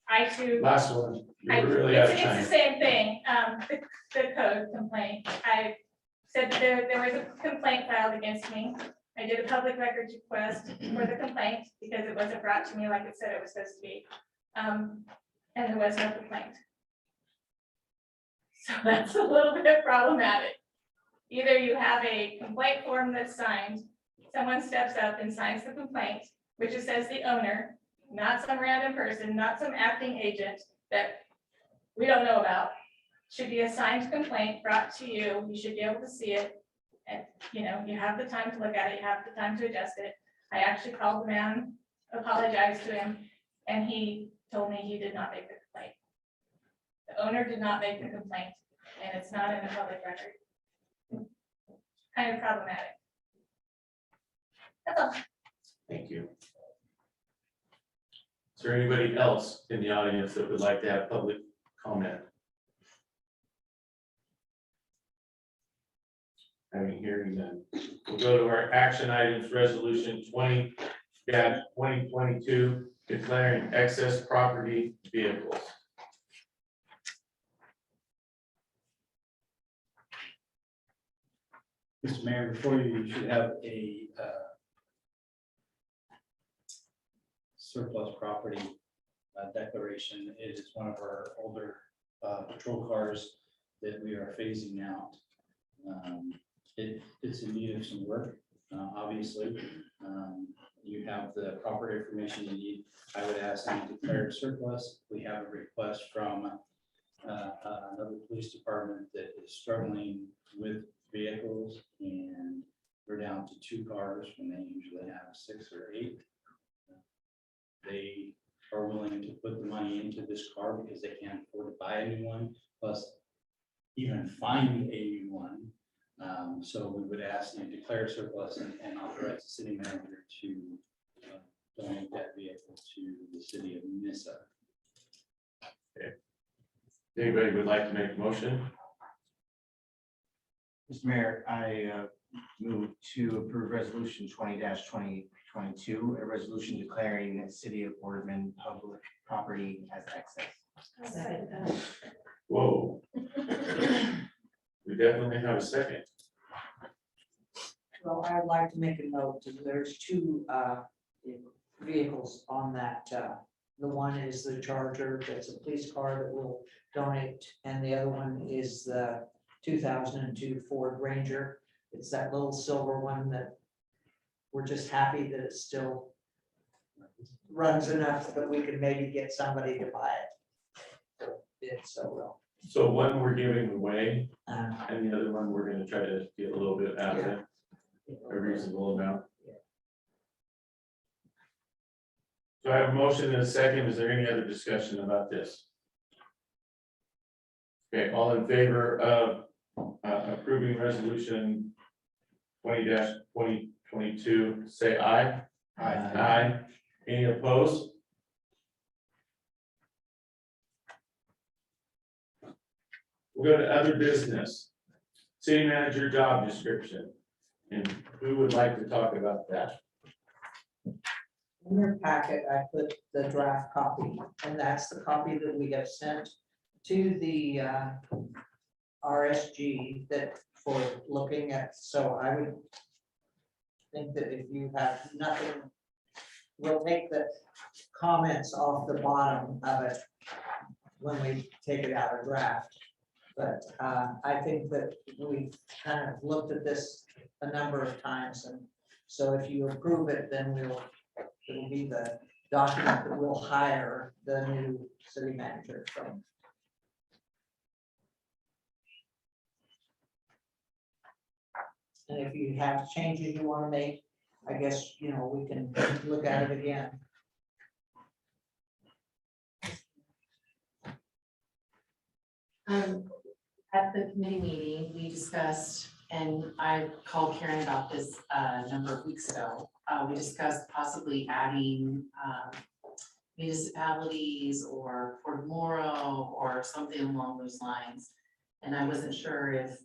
I too. Last one. You're really out of It's time. the same thing, the code complaint. I said that there was a complaint filed against me. I did a public records request for the complaint because it wasn't brought to me like it said it was supposed to be. And there was no complaint. So that's a little bit problematic. Either you have a complaint form that's signed, someone steps up and signs the complaint, which it says the owner, not some random person, not some acting agent that we don't know about. Should be a signed complaint brought to you. You should be able to see it. And you have the time to look at it, you have the time to adjust it. I actually called the man, apologized to him, and he told me he did not make the complaint. The owner did not make the complaint, and it's not in the public record. Kind of problematic. That's all. Thank you. Is there anybody else in the audience that would like to have public comment? Having hearing none. We'll go to our action items, resolution 20-2022, declaring excess property vehicles. Mr. Mayor, before you should have a surplus property declaration. It is one of our older patrol cars that we are phasing out. It's in need of some work, obviously. You have the proper information you need. I would ask that you declare it surplus. We have a request from another police department that is struggling with vehicles, and we're down to 2 cars when they usually have 6 or 8. They are willing to put the money into this car because they can't afford to buy a new one, plus even find a new one. So we would ask you to declare surplus and authorize the city manager to donate that vehicle to the city of Nissa. Anybody would like to make a motion? Mr. Mayor, I move to approve resolution 20-2022, a resolution declaring the city of Boardman public property as excess. Whoa. We definitely have a second. Well, I'd like to make a note that there's two vehicles on that. The one is the Charger, that's a police car that we'll donate, and the other one is the 2002 Ford Ranger. It's that little silver one that we're just happy that it still runs enough that we can maybe get somebody to buy it. It's so well. So one we're giving away, Uh, and the other one we're gonna try to get a little bit out of it, a reasonable amount. So I have a motion and a second. Is there any other discussion about this? Okay, all in favor of approving resolution 20-2022, say aye. Aye. Any opposed? We'll go to other business. City manager job description. And who would like to talk about that? In your packet, I put the draft copy, and that's the copy that we have sent to the RSG that for looking at, so I would think that if you have nothing, we'll take the comments off the bottom of it when we take it out of draft. But I think that we've kind of looked at this a number of times, and so if you approve it, then it'll be the document that we'll hire the new city manager from. And if you have changes you want to make, I guess, you know, we can look at it again. At the committee meeting, we discussed, and I called Karen about this a number of weeks ago. We discussed possibly adding municipalities or Port Moro or something along those lines. And I wasn't sure if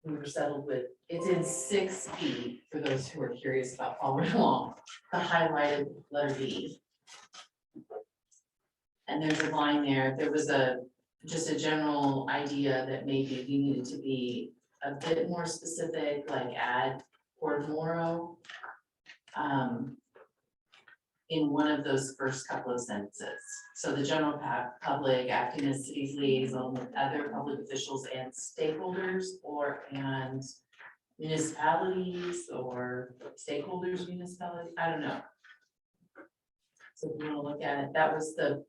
we were settled with, it's in 6B, for those who are curious about following along, the highlighted letter B. And there's a line there was just a general idea that maybe we needed to be a bit more specific, like add Port Moro in one of those first couple of sentences. So the general public acting as city's liaison with other public officials and stakeholders and municipalities or stakeholders municipalities, I don't know. So if you want to look at it, that was the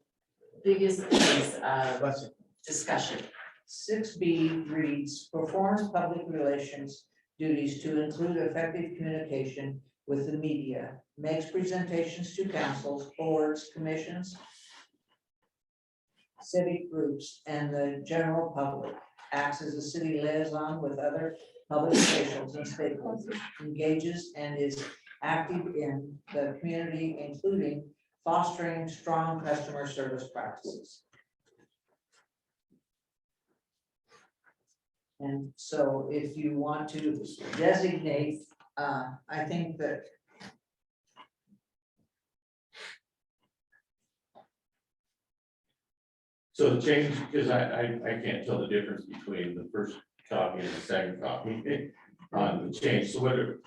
biggest piece of discussion. 6B reads, performs public relations duties to include effective communication with the media, makes presentations to councils, boards, commissions, civic groups, and the general public, acts as a city liaison with other public officials and stakeholders, engages and is active in the community, including fostering strong customer service practices. And so if you want to designate, I think that So the change, because I can't tell the difference between the first copy and the second copy on the change. So whether,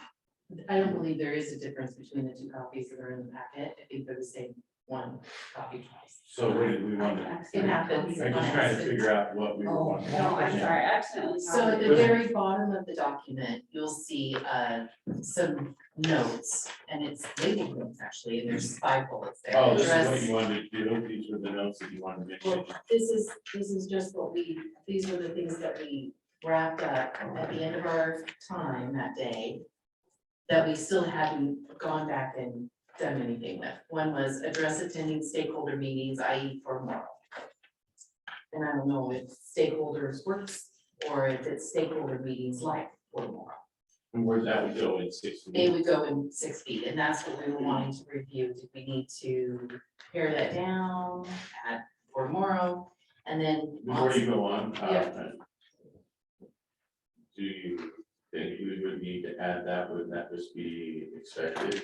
I don't believe there is a difference between the two copies that are in the packet. I think they're the same one copy twice. so what did we want to, It happens. I'm just trying to figure out what we want. No, I'm sorry, accidentally. So at the very bottom of the document, you'll see some notes, and it's labeled notes actually, and there's 5 bullets there. Oh, this is Address- what you wanted to do. These were the notes that you wanted to Well, mention. this is just what these were the things that we wrapped up at the end of our time that day that we still hadn't gone back and done anything with. One was address attending stakeholder meetings, i.e. for moral. And I don't know if stakeholders works or if it's stakeholder meetings like for moral. And where that would go in 6 They weeks. would go in 6 feet, and that's what we were wanting to review. Did we need to pare that down at for moral? And then. Before you go on, Yeah. do you think we would need to add that? Would that just be expected?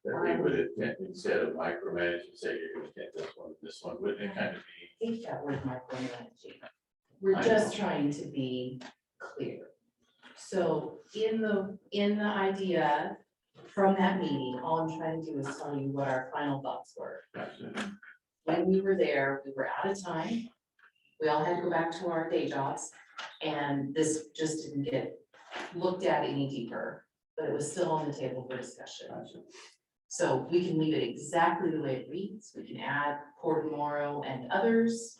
That we would, instead of micromanaging, say you're gonna get this one, wouldn't it kind of be? Hate that word micromanaging. We're I just know. trying to be clear. So in the idea from that meeting, all I'm trying to do is tell you what our final thoughts were. Gotcha. When we were there, we were out of time. We all had to go back to our day jobs. And this just didn't get looked at any deeper, but it was still on the table for discussion. Gotcha. So we can leave it exactly the way it reads. We can add Port Morrow and others,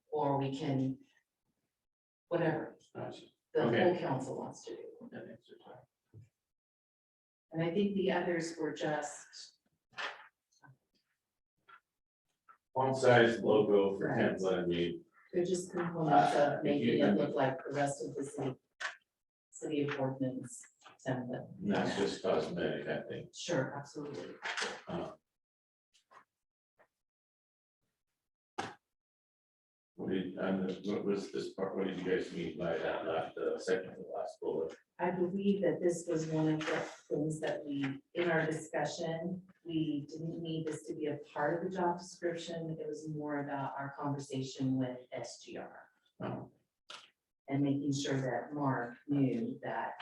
or we can, whatever Gotcha. the Okay. whole council wants to do. That answers that. And I think the others were just, Font size, logo for Right. template, I mean, they're just components of If making you- it look like the rest of the city of Boardman's template. that's just cosmetic, I think. Sure, absolutely. What was this part, what did you guys mean by that, the second to last bullet? I believe that this was one of the things that we, in our discussion, we didn't need this to be a part of the job description. It was more about our conversation with SGR. Oh. And making sure that Mark knew that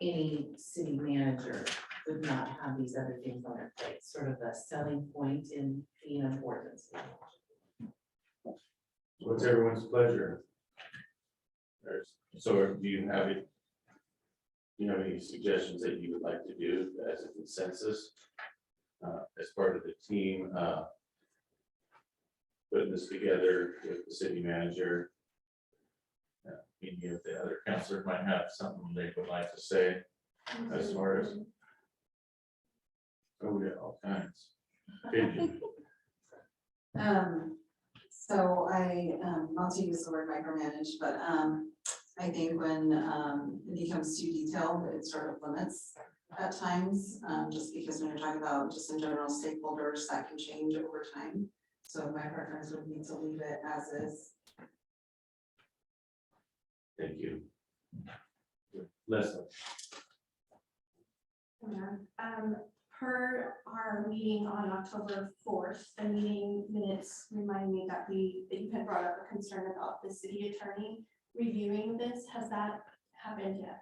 any city manager would not have these other things on their plate, sort of a selling point in being an ordinance. What's everyone's pleasure? So do you have it? Do you have any suggestions that you would like to do as a consensus? As part of the team, putting this together with the city manager? Any of the other counselors might have something they would like to say as far as. Oh, yeah, all kinds. Opinion. So I, not to use the word micromanage, but I think when it becomes too detailed, it sort of limits at times, just because when you're talking about just in general stakeholders, that can change over time. So my preference would be to leave it as is. Thank you. Leslie. Per our meeting on October 4th, the meeting minutes remind me that you had brought up a concern about the city attorney reviewing this. Has that happened yet?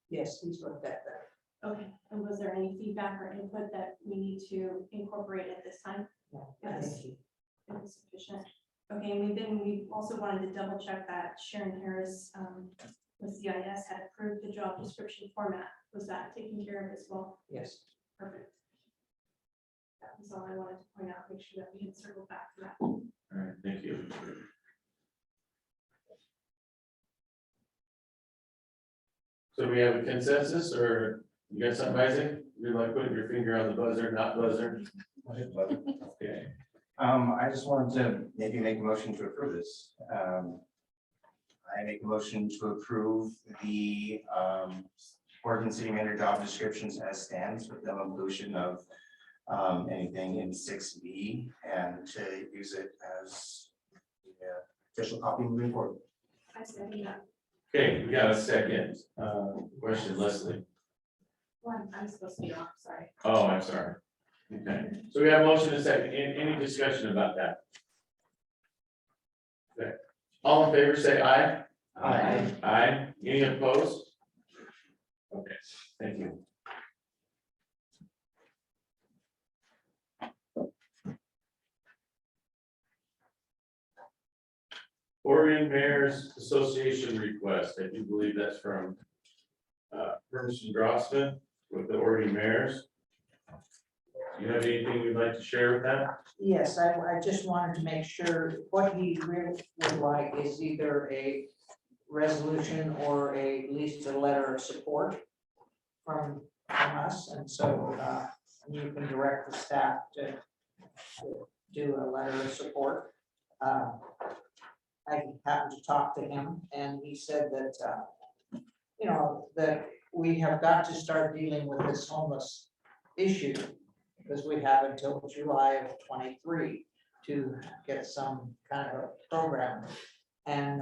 Yes, he's looked at that. Okay, and was there any feedback or input that we need to incorporate at this time? No, Yes. It was sufficient. Okay, and we also wanted to double check that Sharon Harris with CIS had approved the job description format. Was that taken care of as well? Yes. Perfect. That was all I wanted to point out, make sure that we had circled back to that. All right, thank you. So we have a consensus, or you got something, Isaac? You're like putting your finger on the buzzer, not buzzer? Okay. I just wanted to maybe make a motion to approve this. I make a motion to approve the Oregon City Manager job descriptions as stands with the inclusion of anything in 6B and to use it as the official copy moving forward. I second that. Okay, we got a second question, Leslie. One, I'm supposed to be off, sorry. Oh, I'm sorry. Okay, so we have a motion and second. Any discussion about that? Okay, all in favor, say aye. Aye. Aye. Any opposed? Okay, thank you. Oregon Mayor's Association request. I do believe that's from Hermiston Grossman with the Oregon Mayors. Do you have anything you'd like to share with that? Yes, I just wanted to make sure what he really would like is either a resolution or at least a letter of support from us, and so you can direct the staff to do a letter of support. I happened to talk to him, and he said that, you know, that we have got to start dealing with this homeless issue because we have until July of 23. to get some kind of a program. And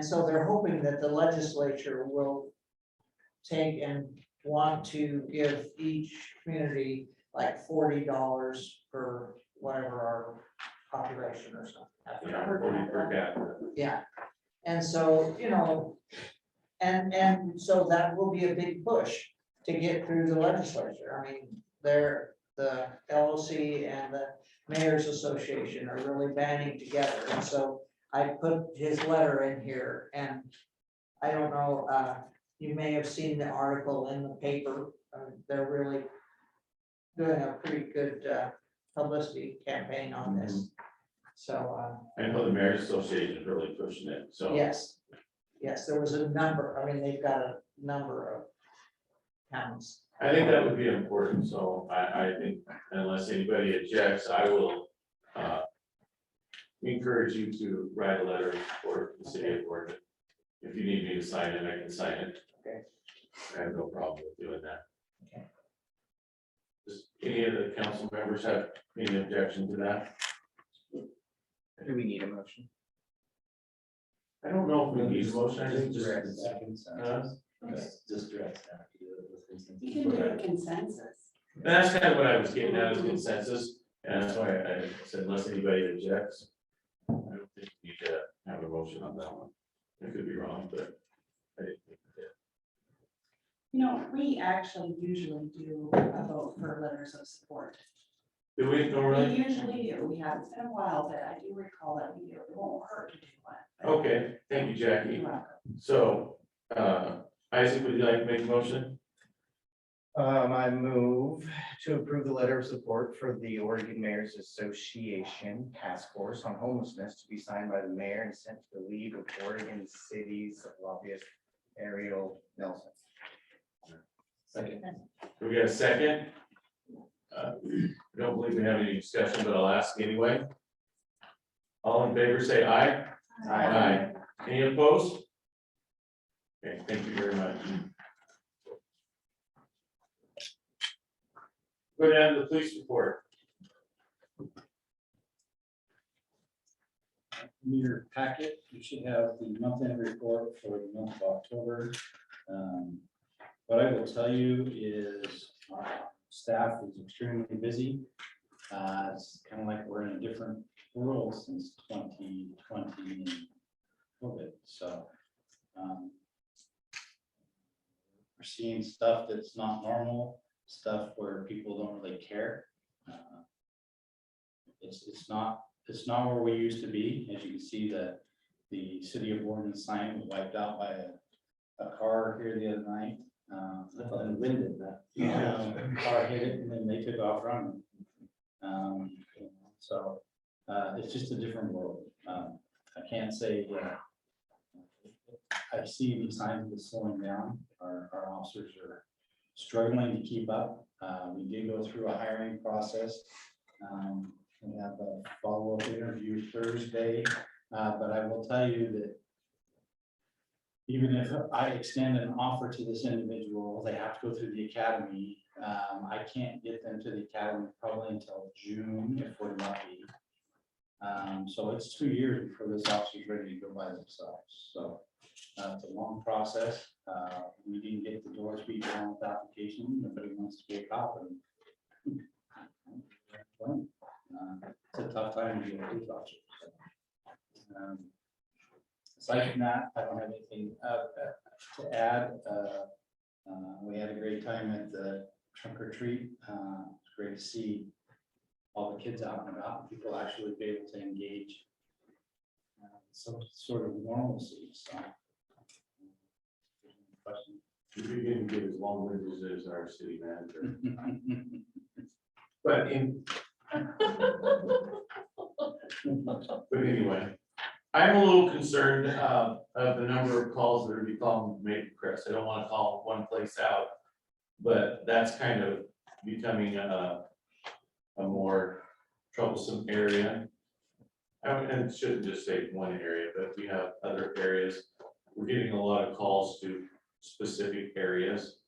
so they're hoping that the legislature will take and want to give each community like $40 per whatever our population or something. Yeah, 40 per capita. Yeah, and so, you know, and so that will be a big push to get through the legislature. I mean, the LOC and the Mayor's Association are really banding together, and so I put his letter in here, and I don't know, you may have seen the article in the paper. They're really doing a pretty good publicity campaign on this. So, I know the Mayor's Association is really pushing it, so. yes, there was a number, I mean, they've got a number of towns. I think that would be important, so I think unless anybody objects, I will encourage you to write a letter for the city of Boardman. If you need me to sign it, I can sign it. Okay. I have no problem with doing that. Okay. Does any of the council members have any objection to that? Do we need a motion? I don't know if we need a motion, I think just. Direct just direct staff to do it with consensus. You can do a consensus. That's kind of what I was getting at, is consensus, and that's why I said unless anybody objects. I don't think we need to have a motion on that one. I could be wrong, but I didn't think we did. You know, we actually usually do a vote for letters of support. Do we We normally? usually do. We have, it's been a while, but I do recall that we do. It won't hurt to do one. but Okay, thank you, Jackie. you're welcome. So, Isaac, would you like to make a motion? I move to approve the letter of support for the Oregon Mayor's Association Task Force on Homelessness to be signed by the mayor and sent to the League of Oregon Cities Lobbyist Ariel Nelson. Second. We got a second? I don't believe we have any discussion, but I'll ask anyway. All in favor, say aye. Aye. Any opposed? Okay, thank you very much. Go down to the police report. In your packet, you should have the month-end report for the month of October. What I will tell you is our staff is extremely busy. It's kind of like we're in a different world since 2020 and COVID. So we're seeing stuff that's not normal, stuff where people don't really care. It's not where we used to be. As you can see, that the city of Boardman sign was wiped out by a car here the other night. I thought the wind did that. Car hit it and then they took off running. So it's just a different world. I can't say I see these signs of it slowing down. Our officers are struggling to keep up. We did go through a hiring process. We have a follow-up interview Thursday, but I will tell you that even if I extend an offer to this individual, they have to go through the academy. I can't get them to the academy probably until June if we're lucky. So it's 2 years before this officer's ready to go by themselves. So it's a long process. We didn't get the doors beat down with application. Nobody wants to be a cop. And it's a tough time to be a police officer. Aside from that, I don't have anything to add. We had a great time at the trunk or treat. It's great to see all the kids out and about, people actually be able to engage some sort of normalcy. So, question. You begin to get as long-winded as our city manager. But anyway, I'm a little concerned of the number of calls that are becoming made to Chris. I don't want to call one place out, but that's kind of becoming a more troublesome area. And it shouldn't just say one area, but we have other areas. We're getting a lot of calls to specific areas.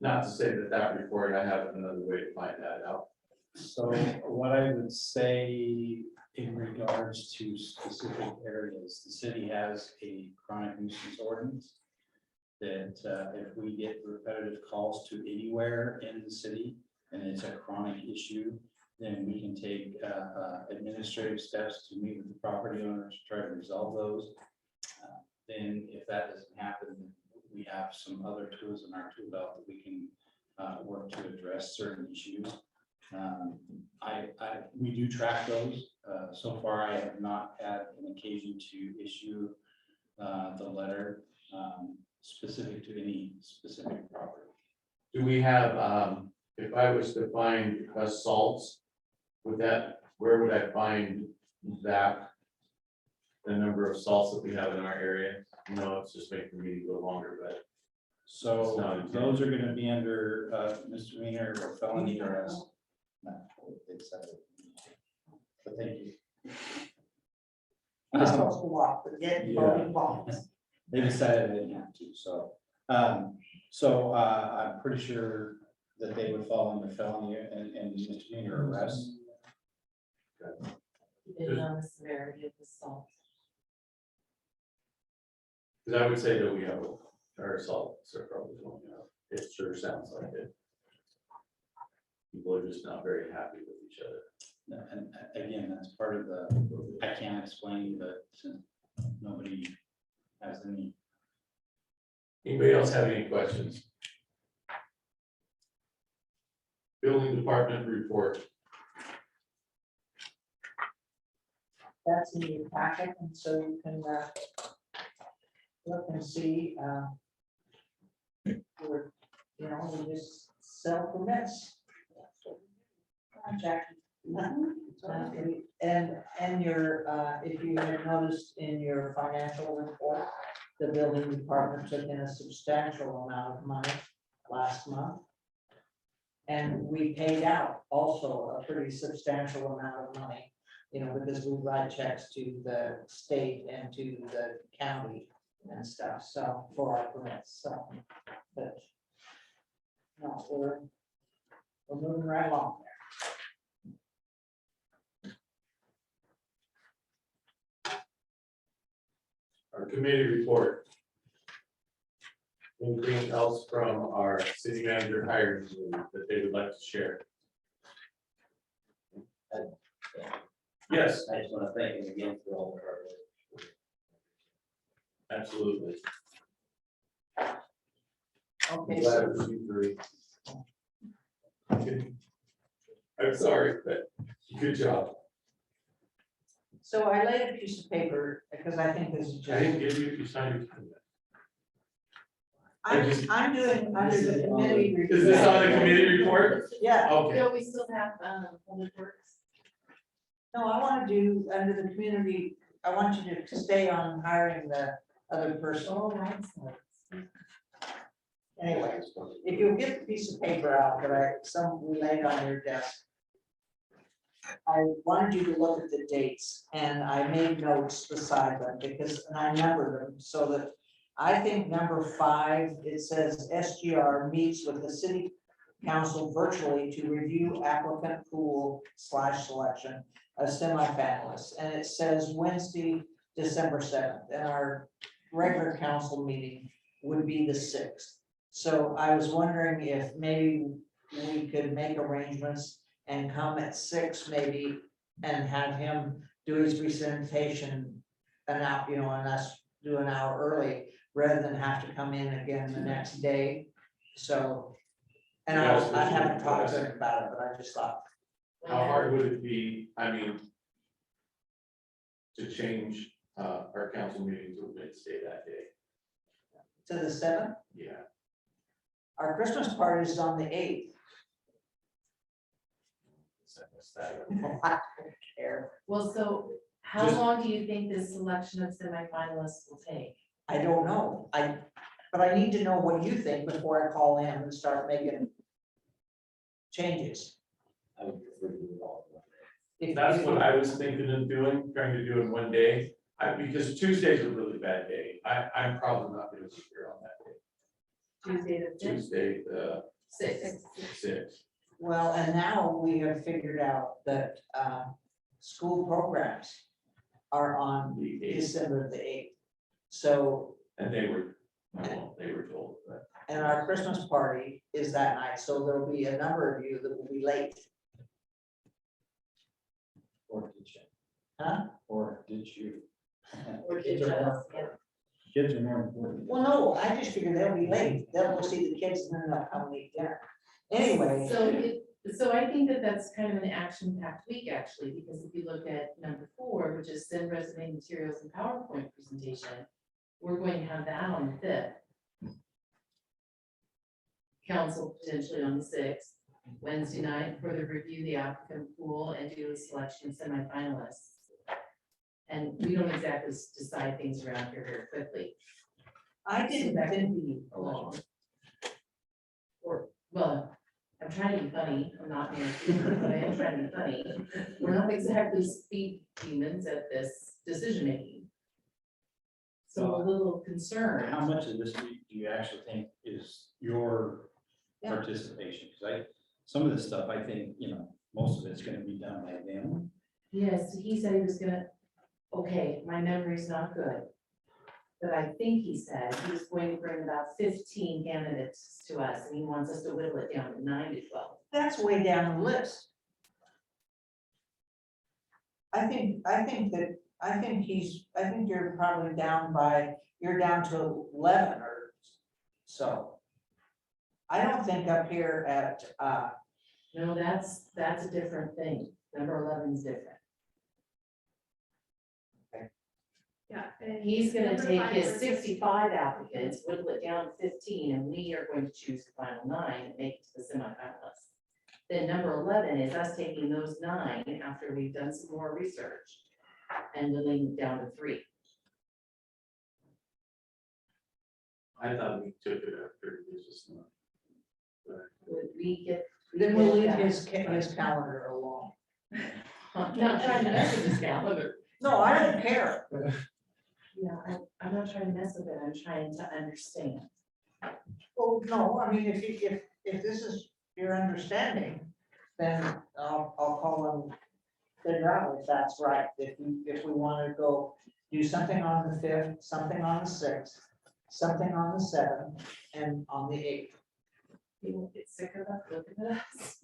Not to say that report, I have another way to find that out. So what I would say in regards to specific areas, the city has a chronic nuisance ordinance that if we get repetitive calls to anywhere in the city and it's a chronic issue, then we can take administrative steps to meet with the property owners, try to resolve those. Then if that doesn't happen, we have some other tools in our tool belt that we can work to address certain issues. We do track those. So far, I have not had an occasion to issue the letter specific to any specific property. Do we have, if I was to find salts, where would I find that? The number of salts that we have in our area? No, it's just making the meeting go longer, but. So those are gonna be under misdemeanor or felony arrest. No, it's, but thank you. You're supposed to walk, but get involved. They decided they didn't have to, so. I'm pretty sure that they would fall under felony and misdemeanor arrest. Depending on the severity of the assault. Because I would say that we have our assaults are probably going up. It sure sounds like it. People are just not very happy with each other. And again, that's part of the, I can't explain, but nobody has any. Anybody else have any questions? Building department report. That's in your packet, and so you can look and see. We just sell permits. Jackie. And your, if you had noticed in your financial report, the building department took in a substantial amount of money last month. And we paid out also a pretty substantial amount of money, because we write checks to the state and to the county and stuff, so for our permits, so. But no, we're moving right along there. Our committee report. Anything else from our city manager hiring that they would like to share? Yes, I just want to thank you again for all the hard work. absolutely. Okay, Glad so it was you three. I'm sorry, but good job. so I laid a piece of paper, because I think this is I didn't just, give you, you signed it. I'm doing under the committee. Is this on the committee report? Yeah. Okay. No, we still have, public works. No, I want to do under the community, I want you to stay on hiring the other person. Oh, right. Anyway, if you'll get the piece of paper out that we laid on your desk. I wanted you to look at the dates, and I made notes beside them and I numbered them so that I think number 5, it says SGR meets with the city council virtually to review applicant pool /selection of semifinalists. And it says Wednesday, December 7th, and our regular council meeting would be the 6th. So I was wondering if maybe we could make arrangements and come at 6 maybe and have him do his presentation and us do an hour early rather than have to come in again the next day. So, and I haven't talked to him about it, but I just thought. How hard would it be, to change our council meeting to Wednesday that day? To the 7th, Yeah. our Christmas party is on the 8th. I don't care. Well, so how Just- long do you think this selection of semifinalists will take? I don't know. But I need to know what you think before I call him and start making changes. I would prefer to do it all in one day. If- That's what I was thinking of doing, trying to do in one day. Because Tuesday's a really bad day. I'm probably not gonna be here on that day. Tuesday the fifth, Tuesday, the sixth. 6th. Well, and now we have figured out that school programs are on December the 8th. So, And they were told, but and our Christmas party is that night, so there'll be a number of you that will be late. Or did you? Huh? Or did you? Kids are more important. Well, no, I just figured they'll be late. They'll go see the kids and then they'll come and eat dinner. Anyway. So I think that that's kind of an action-packed week, actually, because if you look at number 4, which is send resume materials and PowerPoint presentation, we're going to have that on the 5th. Council potentially on the 6th, Wednesday night, further review the applicant pool and do a selection of semifinalists. And we don't exactly decide things around here very quickly. I So didn't that think, could be long. Or, well, I'm trying to be funny, I'm not Nancy, but I am trying to be funny. We're not exactly speed demons at this decision making. So I'm a little concerned. How much of this do you actually think is your participation? Because some of this stuff, I think, most of it's gonna be done by them. Yes, he said he was gonna, okay, my memory's not good. But I think he said he was going to bring about 15 candidates to us, and he wants us to whittle it down to 9 to 12. that's way down the list. I think you're probably you're down to 11 or so. I don't think up here at, No, that's a different thing. Number 11 is different. Yeah. and He's gonna number take 5 his was- 65 applicants, whittle it down to 15, and we are going to choose the final 9 and make it to the semifinalists. Then number 11 is us taking those 9 after we've done some more research and whittling it down to 3. I thought we took it after it was just not. Would we get? then we'll leave his calendar alone. I'm not trying to mess with his calendar. No, I don't care. Yeah, I'm not trying to mess with it, I'm trying to understand. Well, no, I mean, if this is your understanding, then I'll call them, figure out if that's right. If we want to go do something on the 5th, something on the 6th, something on the 7th, and on the 8th. People get sick of us looking at us.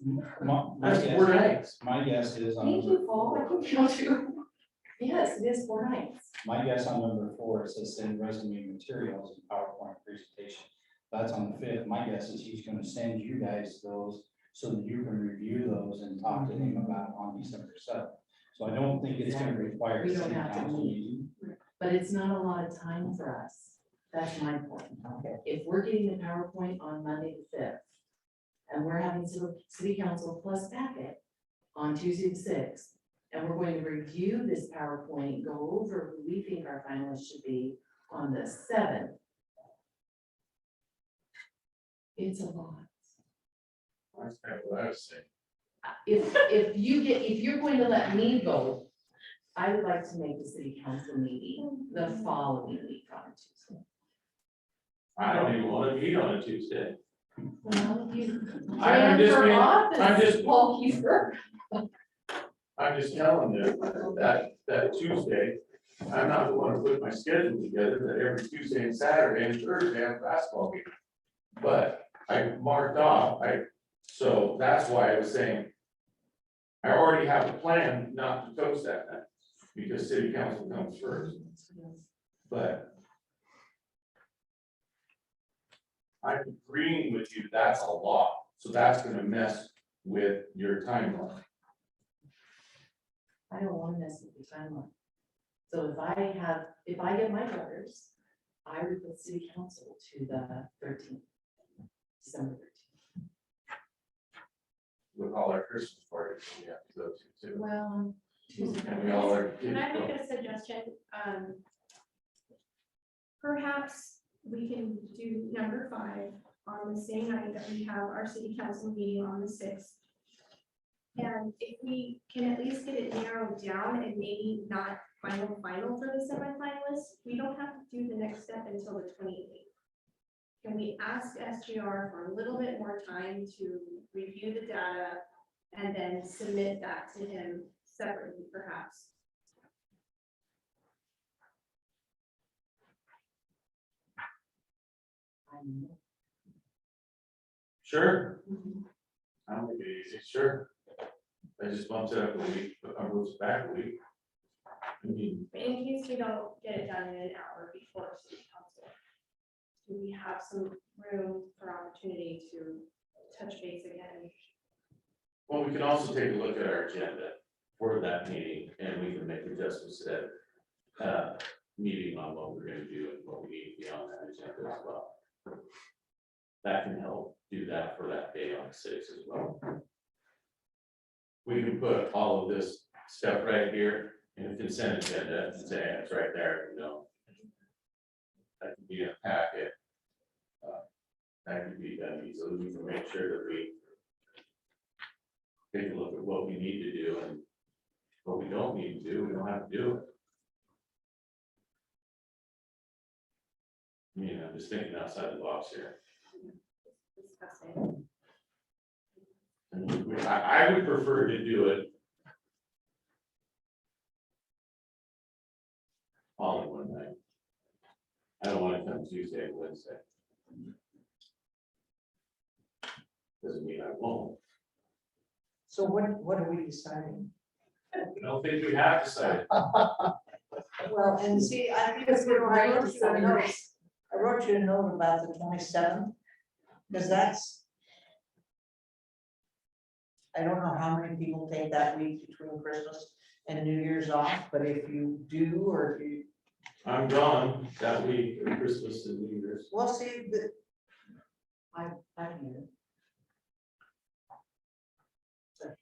That's 4 nights. My guess is, Thank you, Paul, I can count you. Yes, it is 4 nights. my guess on number 4, it says send resume materials and PowerPoint presentation. That's on the 5th. My guess is he's gonna send you guys those so that you can review those and talk to him about on December 7th. So I don't think it's gonna require a We don't city have to council meet. meeting. But it's not a lot of time for us. That's my point. Okay. If we're getting the PowerPoint on Monday the 5th, and we're having city council plus packet on Tuesday the 6th, and we're going to review this PowerPoint, go over who we think our finalists should be on the 7th. It's a lot. That's kind of what I was saying. If you're going to let me go, I would like to make the city council meeting the following week on Tuesday. I don't even want to meet on a Tuesday. Well, you I'm ran just for being- office, I'm just- Paul Kiefer. I'm just telling you that Tuesday, I'm not the one to put my schedule together, that every Tuesday and Saturday and Thursday I have a basketball game. But I marked off, so that's why I was saying, I already have a plan not to coach that night, because city council comes first, but I'm agreeing with you, that's a lot, so that's gonna mess with your timeline. I don't want to mess with the timeline. So if I get my letters, I would put city council to the 13th, December 13th. With all our Christmas parties we have to go to too. Well, Tuesday. And we all are. Can I make a suggestion? Perhaps we can do number 5 on the same night that we have our city council meeting on the 6th. And if we can at least get it narrowed down and maybe not final for the semifinalists, we don't have to do the next step until the 28th. can we ask SGR for a little bit more time to review the data and then submit that to him separately, perhaps? Sure. I'll make it easy, sure. I just bumped it up a week, but I moved it back a week. I mean, In case we don't get it done in an hour before city council, do we have some room for opportunity to touch base again? well, we can also take a look at our agenda for that meeting, and we can make adjustments to that meeting on what we're gonna do and what we need to be on that agenda as well. That can help do that for that day on 6 as well. We can put all of this stuff right here in the consent agenda and say it's right there, you know. That could be a packet. That could be done easily. We can make sure that we take a look at what we need to do and what we don't need to do. We don't have to do it. I mean, I'm just thinking outside the box here. Discussing. I would prefer to do it all in one night. I don't want to come Tuesday and Wednesday. Doesn't mean I won't. So what are we deciding? I don't think we have decided. Well, and see, I think it's good, I wrote you a note. I wrote you a note about the 27th, because that's. I don't know how many people take that week between Christmas and New Year's off, but if you do, or if you, I'm gone that week, of Christmas and New Year's. well, see, I'm here.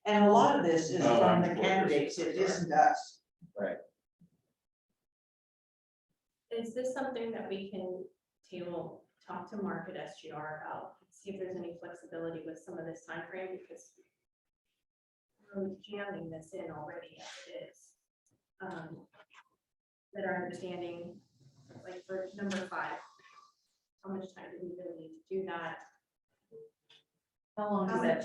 And a lot of this is Oh, from I'm the for candidates, Christmas, it isn't us. Is this something that we can table, talk to Mark at SGR about, see if there's any flexibility with some of this time frame, because we're jamming this in already as it is. That our understanding, like for number 5, how much time do we really need to do that? How long does that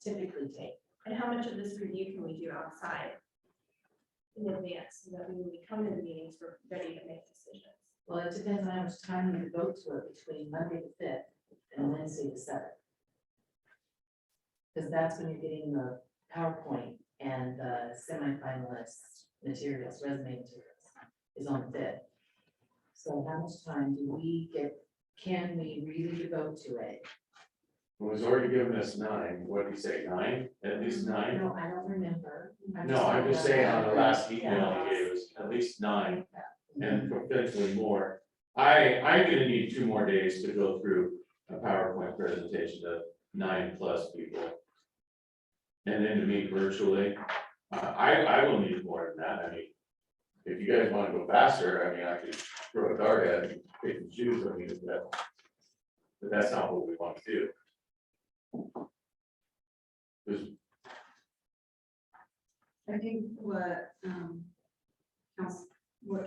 typically take? And how much of this review can we do outside in advance, so that when we come to the meetings, we're ready to make decisions? Well, it depends on how much time you devote to it between Monday the 5th and Wednesday the 7th. Because that's when you're getting the PowerPoint and the semifinalist materials, resume materials, is on the 5th. So how much time do we get, can we really devote to it? It was already given us 9. What did he say, 9? At least 9? No, I don't remember. No, I'm just saying on the last email he gave us, at least 9 and potentially more. I'm gonna need 2 more days to go through a PowerPoint presentation of 9+ people. And then to meet virtually. I will need more than that. I mean, if you guys want to go faster, I mean, I could throw a dart at it and pick and choose. I mean, but that's not what we want to do. I think what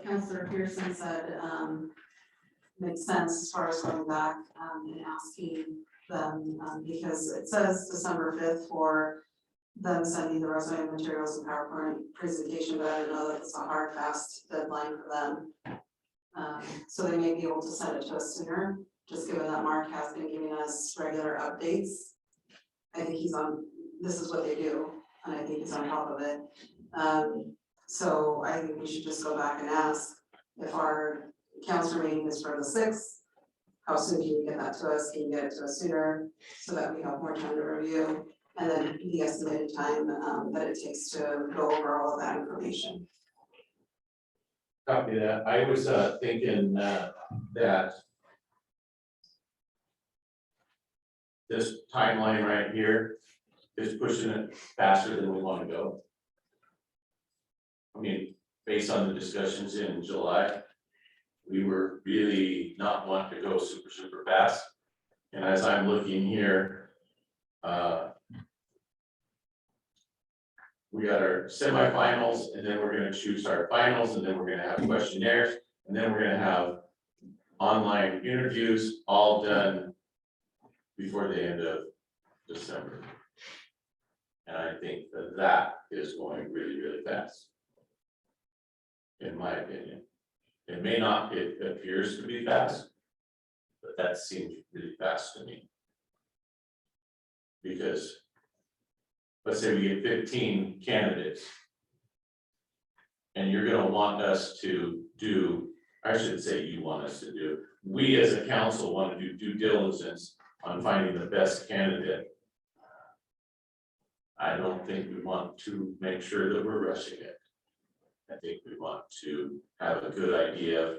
Councillor Pearson said, makes sense as far as going back, and asking them, because it says December 5th for them sending the resume materials and PowerPoint presentation, but I don't know that it's a hard, fast deadline for them. So they may be able to send it to us sooner, just given that Mark has been giving us regular updates. I think this is what they do, and I think he's on top of it. So I think we should just go back and ask if our council meeting is for the 6th. How soon can you get that to us? Can you get it to us sooner so that we have more time to review? And then the estimated time that it takes to go over all of that information. Copy that. I was thinking that this timeline right here is pushing it faster than we want to go. I mean, based on the discussions in July, we were really not wanting to go super fast. And as I'm looking here, we got our semifinals, and then we're gonna choose our finals, and then we're gonna have questionnaires, and then we're gonna have online interviews all done before the end of December. And I think that that is going really, really fast. In my opinion. It may not, it appears to be fast, but that seems really fast to me. Because, let's say we get 15 candidates. And you're gonna want us to do, I should say you want us to do, we as a council want to do due diligence on finding the best candidate. I don't think we want to make sure that we're rushing it. I think we want to have a good idea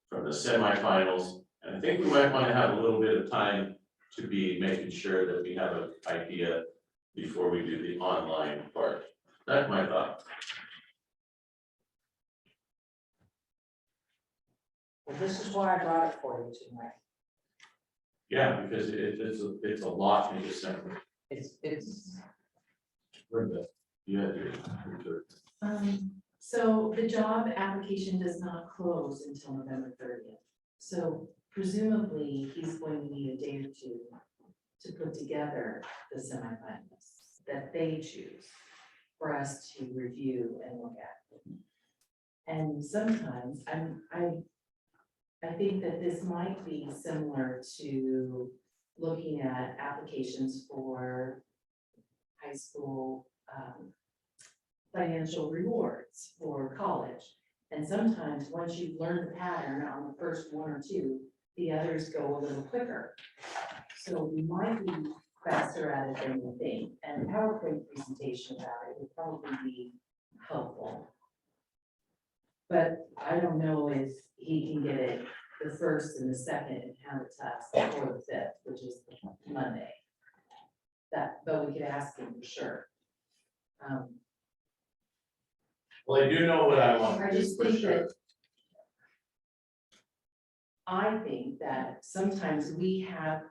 from the semifinals, and I think we might want to have a little bit of time to be making sure that we have an idea before we do the online part. That's my thought. Well, this is why I brought it for you tonight. Yeah, because it's a lot in December. It's. Brenda, you had your. So the job application does not close until November 30th. So presumably, he's going to need a day or two to put together the semifinalists that they choose for us to review and look at. And sometimes I think that this might be similar to looking at applications for high school financial rewards for college. And sometimes once you've learned the pattern on the first one or two, the others go a little quicker. So we might be faster at it than we think, and a PowerPoint presentation about it would probably be helpful. But I don't know if he can get it the first and the second and have a test before the 5th, which is Monday. But we could ask him for sure. Well, I do know what I want I to do just for think sure. that I think that sometimes we have,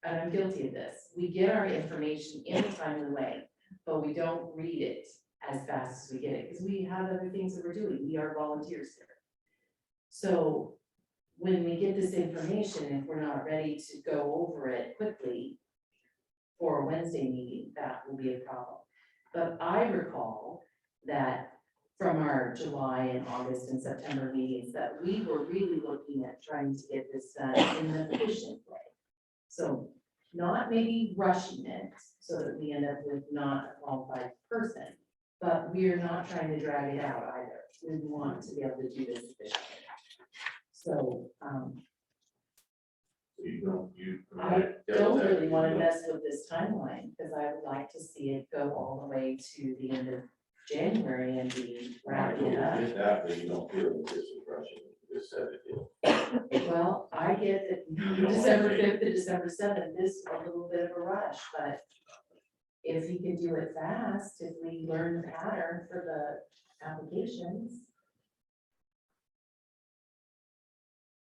and I'm guilty of this, we get our information in a timely way, but we don't read it as fast as we get it, because we have other things that we're doing. We are volunteers here. So when we get this information, if we're not ready to go over it quickly for a Wednesday meeting, that will be a problem. But I recall that from our July and August and September meetings, that we were really looking at trying to get this done in an efficient way. So not maybe rushing it so that we end up with not a qualified person, but we're not trying to drag it out either. We want to be able to do this efficiently. So I don't really want to mess with this timeline, because I would like to see it go all the way to the end of January and be wrapping it up. Get that, but you don't feel that this is rushing, you just said it. Well, I get that December 5th to December 7th is a little bit of a rush, but if he can do it fast, if we learn the pattern for the applications.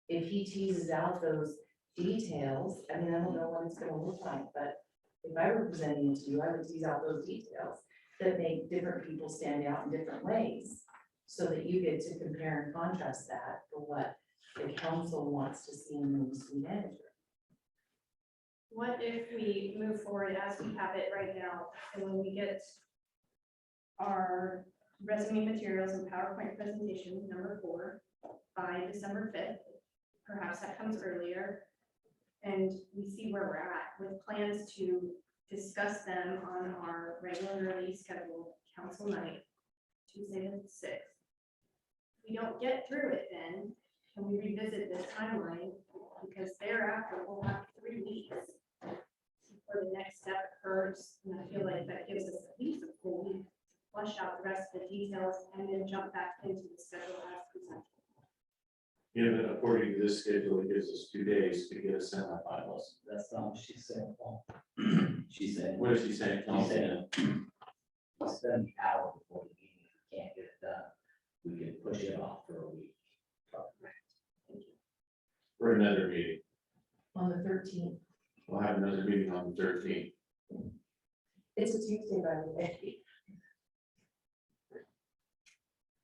If he teases out those details, I mean, I don't know what it's gonna look like, but if I were presenting it to you, I would tease out those details that make different people stand out in different ways, so that you get to compare and contrast that for what the council wants to see in the new city manager. What if we move forward as we have it right now, and when we get our resume materials and PowerPoint presentation number 4 by December 5th, perhaps that comes earlier, and we see where we're at with plans to discuss them on our regularly scheduled council night, Tuesday the 6th. If we don't get through it then, can we revisit this timeline? Because thereafter, we'll have 3 weeks before the next step occurs, and I feel like that gives us at least a full week to flush out the rest of the details and then jump back into the schedule as presented. Yeah, but according to this schedule, it gives us 2 days to get a semifinalist. That's not what she said, Paul. She said. What is she saying? She said, spend the hour before the meeting, if we can't get it done, we can push it off for a week. For another meeting. On the 13th, We'll have another meeting on the 13th. it's a Tuesday, by the way.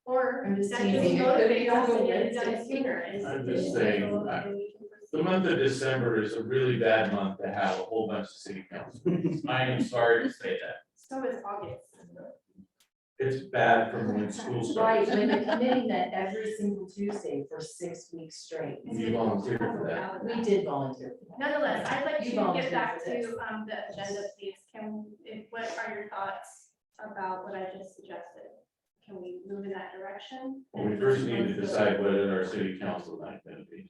Or I'm that just just teasing. motivates us to It get it could be done also sooner. and I'm finish just it, saying, so that we can The proceed. month of December is a really bad month to have a whole bunch of city council meetings. I am sorry to say that. So is August. It's bad from when school Right, starts. when the committee met every single Tuesday for 6 weeks straight. You volunteered for that. We did volunteer. Nonetheless, I'd like You to volunteered get back for this. to the agenda, please. What are your thoughts about what I just suggested? Can we move in that direction? We first need to decide what is our city council night gonna be.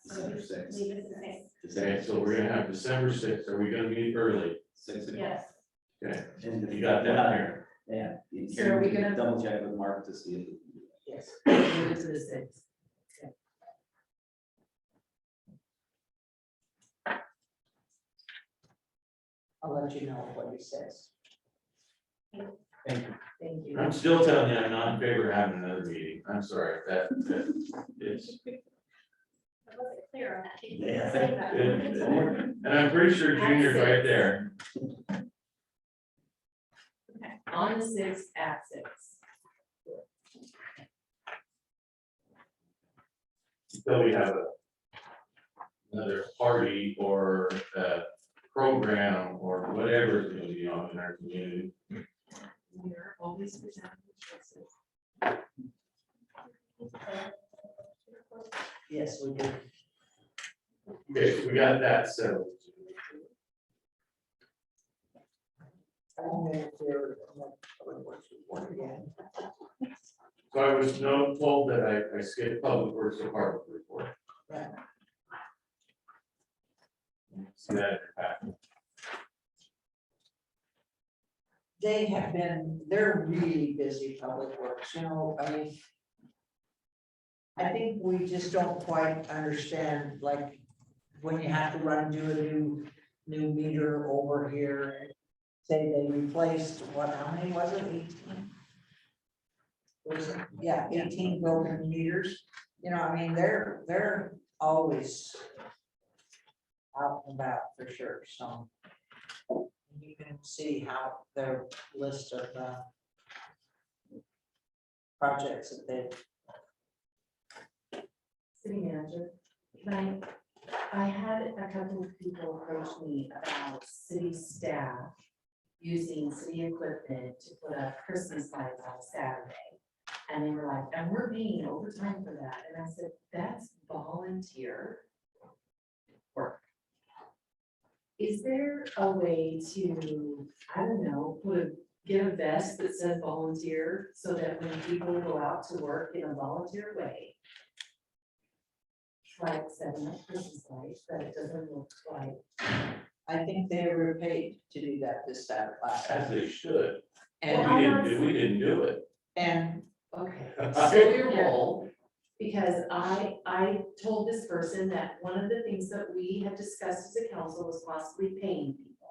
So leave it the same. Okay, so we're gonna have December 6th. Are we gonna meet early? 6 o'clock. Yes. Okay, And you got that here. Yeah. So are we gonna- Double check with Mark to see if. Yes. Move it to the 6th. I'll let you know what he says. Thank you. Thank you. I'm still telling you, I'm not in favor of having another meeting. I'm sorry, that is. I wasn't clear on that. Thank you Yeah. for saying that. And I'm pretty sure Junior's right there. On the 6th at 6. Until we have another party or a program or whatever is gonna be on in our community. We're always presenting choices. Yes, we do. Okay, so we got that settled. So I was told that I skipped public works department report. Right. See that in your packet. They have been, they're really busy public works, you know, I mean. I think we just don't quite understand, like, when you have to run, do a new meter over here. Say they replaced, what, how many was it, 18? Was it, yeah, 18 broken meters, you know, I mean, they're always out and about for sure, so. You can see how their list of projects that they. City manager, I had a couple of people approach me about city staff using city equipment to put up Christmas lights on Saturday. And they were like, and we're paying overtime for that. And I said, that's volunteer work. Is there a way to, I don't know, get a vest that says volunteer so that when people go out to work in a volunteer way, like setting up Christmas lights, that it doesn't look like. I think they were paid to do that this Saturday, last As Saturday. they should. And, We didn't do it. and Okay, so your role, because I told this person that one of the things that we had discussed as a council was possibly paying people.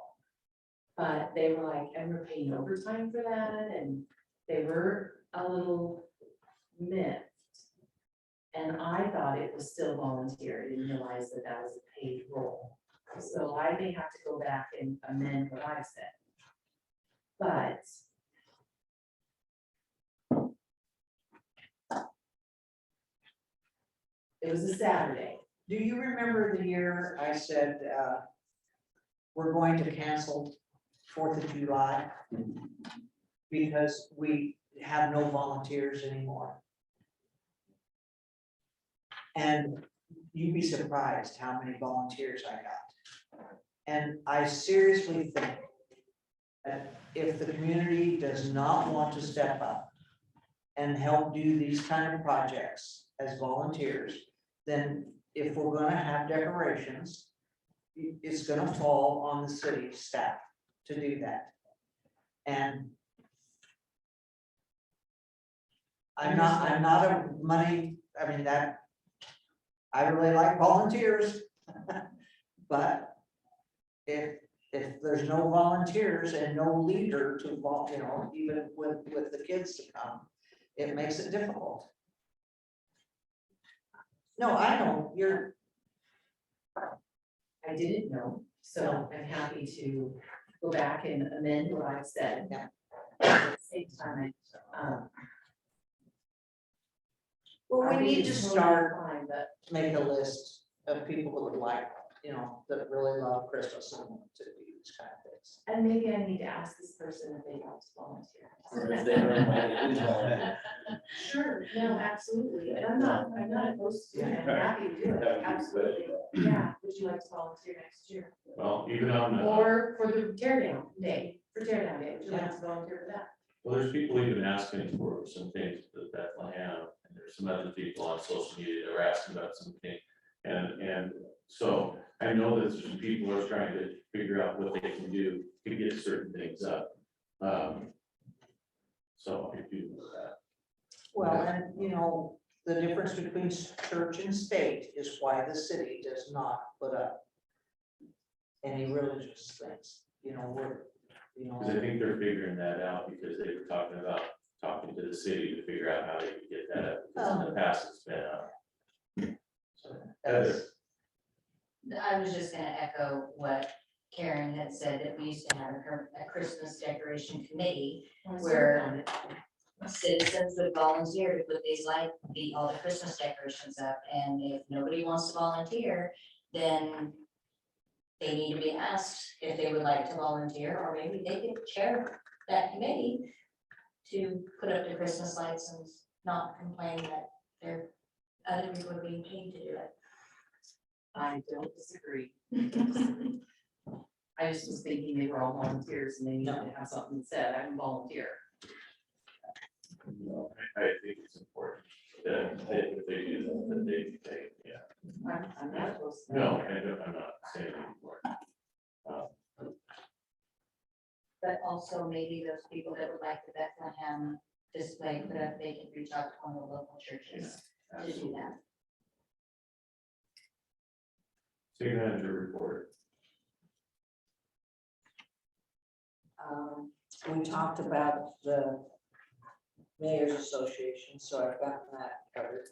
But they were like, and we're paying overtime for that, and they were a little miffed. And I thought it was still volunteer, I didn't realize that that was a paid role. So I may have to go back and amend what I said. But it was a Saturday. do you remember the year I said, we're going to cancel 4th of July? Because we have no volunteers anymore. And you'd be surprised how many volunteers I got. And I seriously think that if the community does not want to step up and help do these kind of projects as volunteers, then if we're gonna have decorations, it's gonna fall on the city staff to do that. And I'm not a money, I mean, that, I really like volunteers. But if there's no volunteers and no leader to you know, even with the kids to come, it makes it difficult. No, I know, you're, I didn't know, so I'm happy to go back and amend what I said. Yeah. At the same time, Well, I we think need it's to totally start, fine, but make a list of people that would like, that really love Christmas and want to do these kind of things. And maybe I need to ask this person if they want to volunteer. Or if they were invited, well, Sure, no, absolutely, and I'm not opposed to it, I'm happy to do it, absolutely. Yeah, would you like to volunteer next year? Well, even on the, Or for the tear down day, would you like to volunteer for that? well, there's people even asking for some things that Bethlehem, and there's some other people on social media that are asking about some things. And so I know that some people are trying to figure out what they can do to get certain things up. So I do know that. Well, and the difference between church and state is why the city does not put up any religious things, Because I think they're figuring that out because they were talking to the city to figure out how they could get that up. Because in the past, it's been up. So, Heather, I was just gonna echo what Karen had said, that we used to have a Christmas decoration committee where citizens would volunteer to put all the Christmas decorations up, and if nobody wants to volunteer, then they need to be asked if they would like to volunteer, or maybe they could chair that committee to put up the Christmas lights and not complain that other people are being paid to do it. I don't disagree. I just was thinking they were all volunteers and they need to have something said, I'm a volunteer. I think it's important that if they do that they be paid, yeah. I'm not opposed to that. No, I'm not saying anymore. But also maybe those people that would like the Bethlehem display put up, they can reach out to one of the local churches to do that. City manager report. We talked about the Mayor's Association, so I've gotten that covered.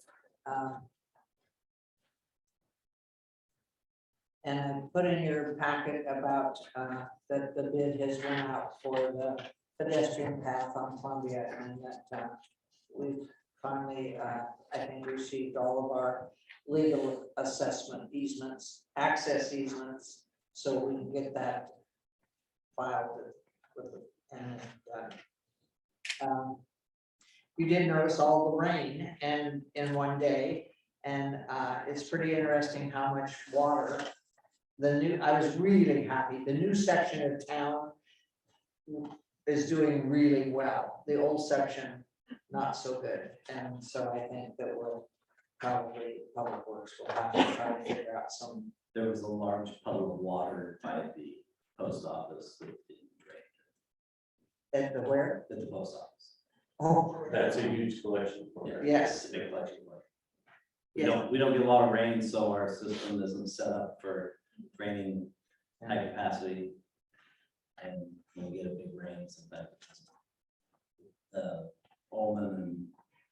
And I put in your packet about that the bid has went out for the pedestrian path on Columbia, and that we've finally, I think, received all of our legal assessment easements, access easements, so we can get that filed with the, you did notice all the rain and in one day, and it's pretty interesting how much water. I was really happy. The new section of town is doing really well. The old section, not so good. And so I think that we'll probably, Public Works will have to try to figure out some. there was a large puddle of water by the post office that didn't drain At the where? at the post office. Oh, That's a huge collection point. yes. It's a big collection point. Yeah. We don't get a lot of rain, so our system isn't set up for draining high capacity. And when we get a big rain, sometimes Boardman and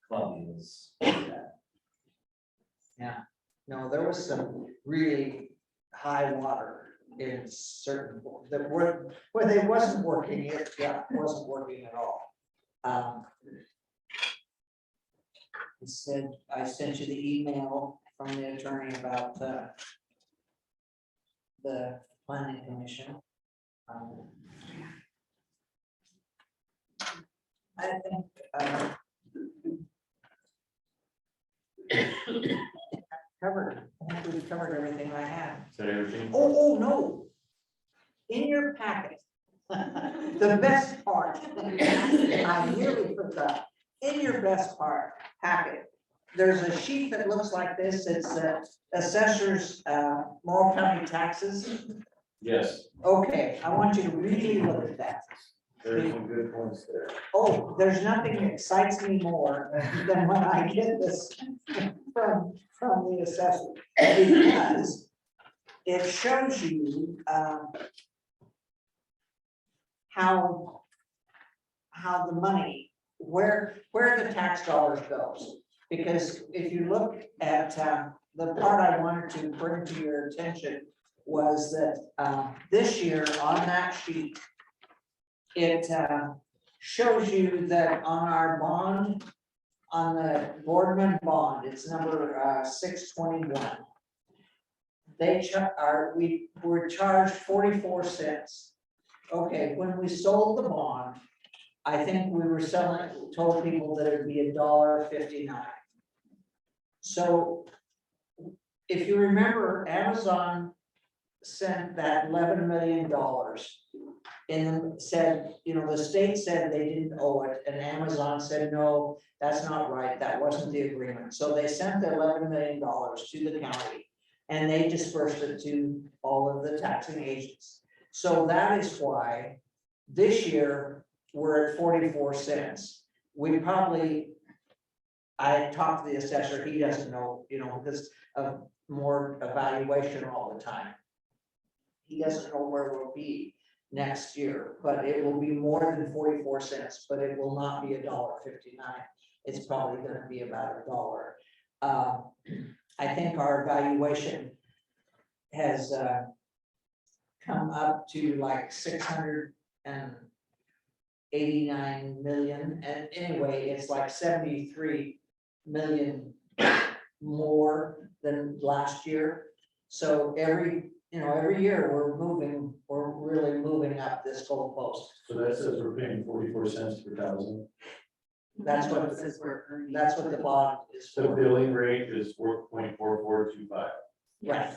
Columbia is bad. Yeah, no, there was some really high water in certain, that were, where they wasn't working, it wasn't working at all. Instead, I sent you the email from the attorney about the planning commission. I think, covered, I think we covered everything I had. Is that everything? Oh, no. In your packet, the best part, I nearly forgot, in your best packet, there's a sheet that looks like this. It's assessors, Morrow County taxes. Yes, Okay, I want you to really look at that. there's some good points there. Oh, there's nothing that excites me more than when I get this from the assessor, because it shows you how the money, where the tax dollars goes. Because if you look at the part I wanted to bring to your attention was that this year on that sheet, it shows you that on our bond on the Boardman bond, it's number 621. We were charged 44 cents. Okay, when we sold the bond, I think we were told people that it'd be $1.59. So if you remember, Amazon sent that $11 million and said, the state said they didn't owe it, and Amazon said, no, that's not right, that wasn't the agreement. So they sent the $11 million to the county, and they dispersed it to all of the taxing agents. So that is why this year we're at 44 cents. I talked to the assessor, he doesn't know, because of more evaluation all the time. He doesn't know where we'll be next year, but it will be more than 44 cents, but it will not be $1.59. It's probably gonna be about $1. I think our evaluation has come up to like 689 million, and anyway, it's like 73 million more than last year. So every year we're really moving up this goalpost. So that says we're paying 44 cents per thousand. That's what the bond is The for. billing rate is 4.4425. Right,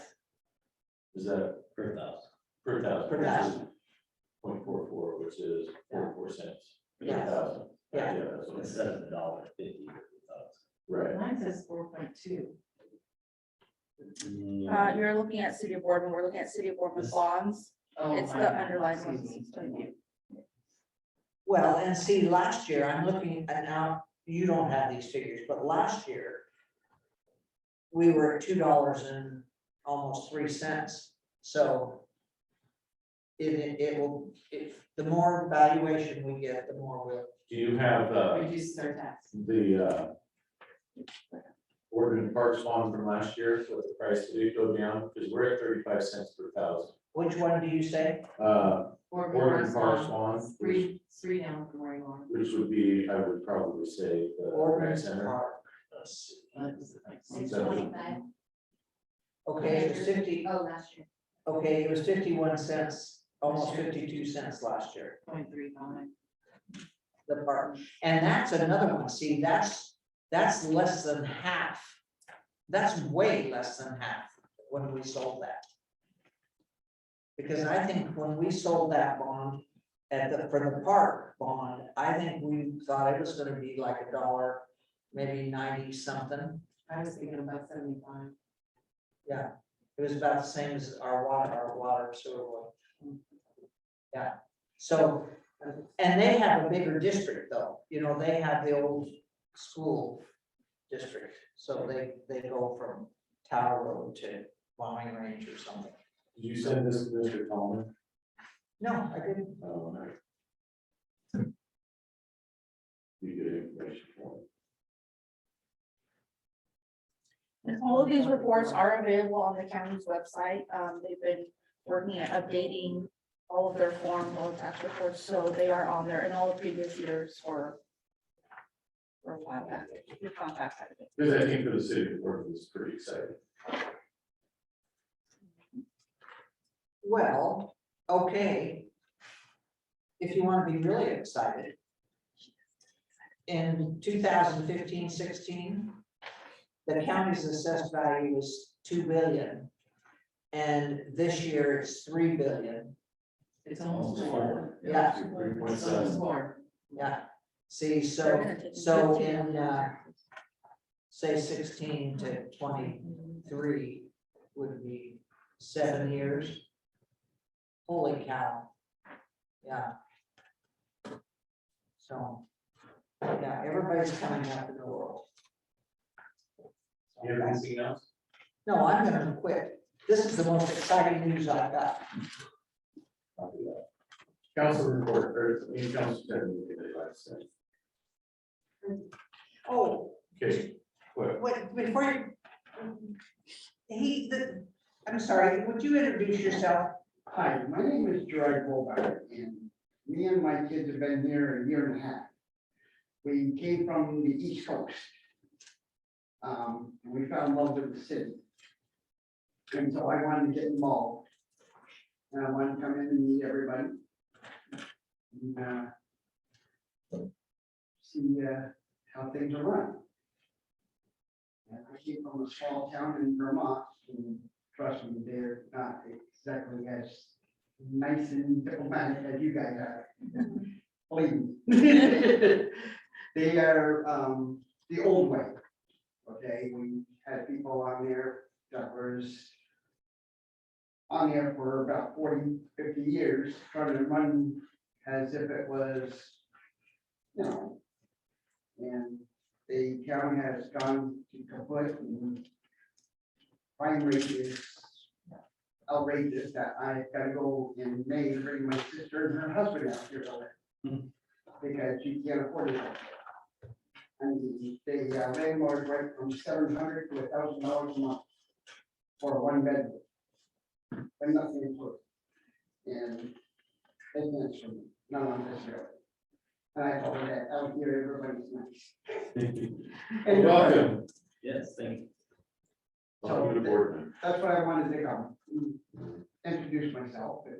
Is that Per thousand. per thousand? Per thousand. 0.44, which is 44 cents per Yes. thousand. Yeah. That's what it is. Instead of $1.50 per thousand. Right. Mine says 4.2. You're looking at City of Boardman, we're looking at City of Boardman bonds. Oh, It's my the bad. underlying Excuse ones. me. well, and see, last year, I'm looking at now, you don't have these figures, but last year we were at $2 and almost 3 cents. So it will, the more valuation we get, the more we'll. Do you have Reduce their tax. the Boardman Parks bond from last year, so the price did go down, because we're at 35 cents per thousand. Which one do you say? Boardman Parks bond, Three down from where you are. which would be, I would probably say, the Boardman rec center. Park. That's like 625. Okay, it was 50, Oh, last year. okay, it was 51 cents, almost 52 cents last year, 6.35. the park. And that's another one, see, that's less than half. That's way less than half when we sold that. Because I think when we sold that bond for the park bond, I think we thought it was gonna be like $1, maybe 90 something. I was thinking about 75. Yeah, it was about the same as our water sewer one. Yeah, so, and they have a bigger district though, they have the old school district, so they go from Tower Road to Bombing Range or something. Did you send this to Mr. Tallman? No, I didn't. Oh, no. You get information for him. And all of these reports are available on the county's website. They've been working at updating all of their forms, all the tax reports, so they are on there, and all the previous years for a while back. Your compact side of it. Because I think for the city of Portland, it's pretty exciting. Well, okay. If you want to be really excited. In 2015-16, the county's assessed value was 2 billion. And this year it's 3 billion. It's almost more. Yeah. It's almost more. Yeah, see, They're so gonna take 15 in, on say 16 to 23 would be 7 years. Holy cow. Yeah. So, yeah, everybody's coming up in the world. You have anything else? No, I'm gonna quit. This is the most exciting news I've got. I'll do that. Council report, or any council, anything they'd like to say? Oh, Okay, quick. wait, before you, I'm sorry, would you introduce yourself? Hi, my name is Gerard Bolbach, and me and my kids have been here a year and a half. We came from the East Coast. We fell in love with the city. And so I wanted to get involved. And I wanted to come in and meet everybody. And, see how things are run. And I came from a small town in Vermont, and trust me, they're not exactly as nice and diplomatic as you guys are. Believe me. They are the old way. Okay, we had people on there that was on there for about 40, 50 years, trying to run as if it was, you know, and the town has gone to kaput, and crime rate is outrageous that I gotta go in May, bring my sister and her husband out here to live. Because you can't afford it. And the landlord went from $700 to $1,000 a month for a one bedroom. And nothing included. And they can't show me, none on this road. And I told her that out here, everybody's nice. And Welcome. Yes, thank you. Welcome to Boardman. that's what I wanted to come, introduce myself. And,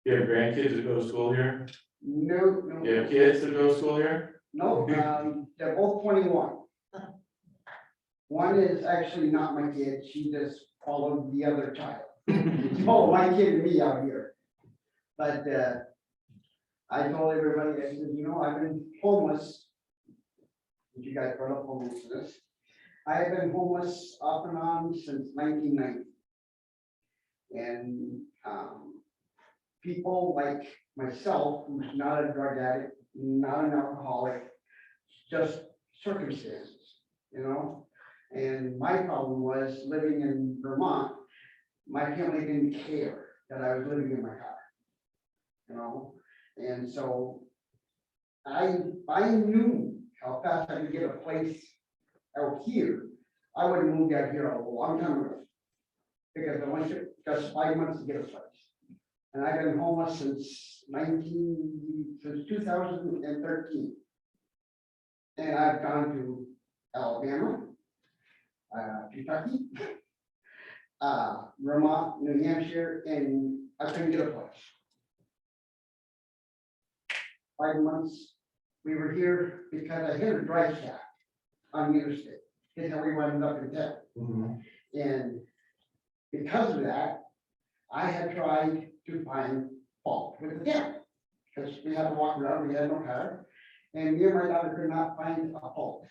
You have grandkids that go to school here? no, You have kids that go to school here? no, they're both 21. One is actually not my kid, she just followed the other child. Oh, my kid and me out here. But I told everybody, I said, you know, I've been homeless. You guys brought up homelessness. I've been homeless off and on since 1990. And people like myself, who's not a drug addict, not an alcoholic, just circumstances, you know? And my problem was living in Vermont, my family didn't care that I was living in my car, you know? And so I knew how fast I could get a place out here. I would have moved out here a long time ago. Because I went to just 5 months to get a place. And I've been homeless since 2013. And I've gone to Alabama, Kentucky, Vermont, New Hampshire, and I couldn't get a place. 5 months, we were here because I hit a dry shaft on the interstate. That's how we wound up in town. And because of that, I had tried to find fault with the town. Because we had to walk around, we had no car. And me and my daughter could not find a fault.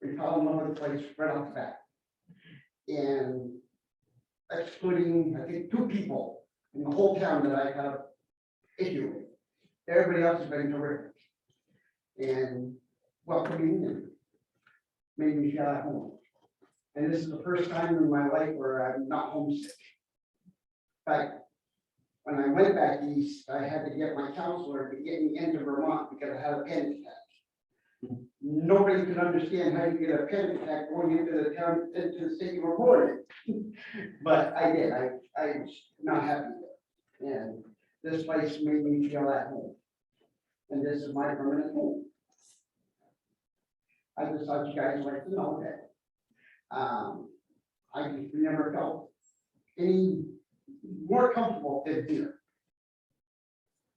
We found another place right off the bat. And excluding, I think, 2 people in the whole town that I had an issue with. Everybody else has been terrific. And welcoming and made me feel at home. And this is the first time in my life where I'm not homesick. In fact, when I went back east, I had to get my counselor to get me into Vermont because I had a panic attack. Nobody could understand how you get a panic attack going into the town, into the state you were born in. But I did. I was not happy there. And this place made me feel at home. And this is my permanent home. I just thought you guys would like to know that. I just never felt any more comfortable than here.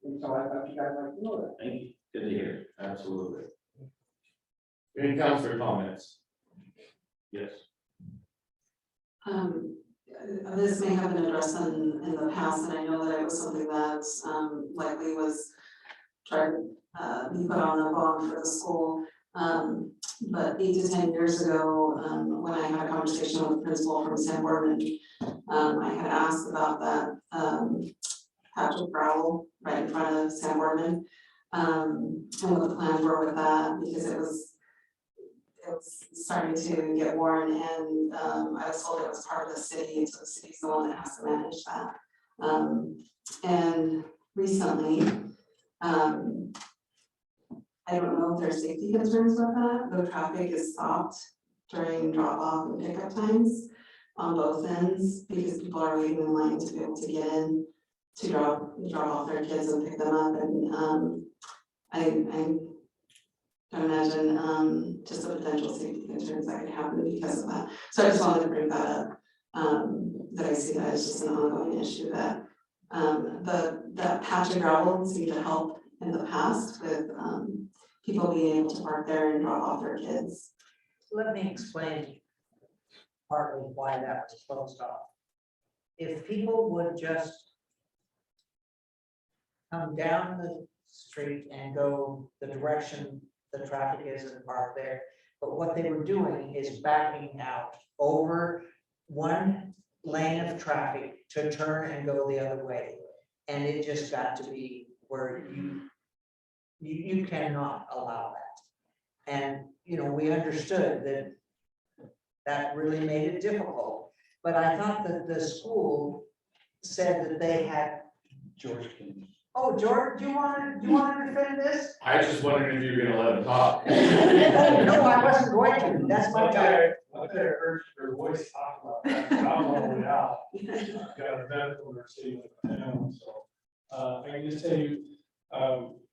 And so I thought you guys like to know that. Thank you. Good to hear. Absolutely. Any counselor comments? Yes. This may have been addressed in the past, and I know that it was something that likely was tried to be put on a bond for the school. But 8 to 10 years ago, when I had a conversation with the principal from San Boardman, I had asked about that patch of gravel right in front of San Boardman, and what the plans were with that, because it was starting to get worn, and I was told it was part of the city, and so the city's the one that has to manage that. And recently, I don't know if there's safety concerns with that. The traffic is stopped during drop off and pickup times on both ends because people are waiting in line to be able to get in to drop off their kids and pick them up. And I can imagine, just the potential safety concerns that could happen because of that. So I just wanted to bring that up, that I see that as just an ongoing issue that, that patch and gravel seemed to help in the past with, people being able to park there and drop off their kids. Let me explain partly why that was closed off. If people would just come down the street and go the direction the traffic is and park there, but what they were doing is backing out over one lane of traffic to turn and go the other way. And it just got to be where you cannot allow that. And, you know, we understood that that really made it difficult. But I thought that the school said that they had. George. Oh, George, do you want to defend this? I was just wondering if you were gonna let him talk. Oh, no, I wasn't going to. That's my job. I heard your voice talk about that. I'm all the way out. Got a medical emergency with my family, so. I can just tell you,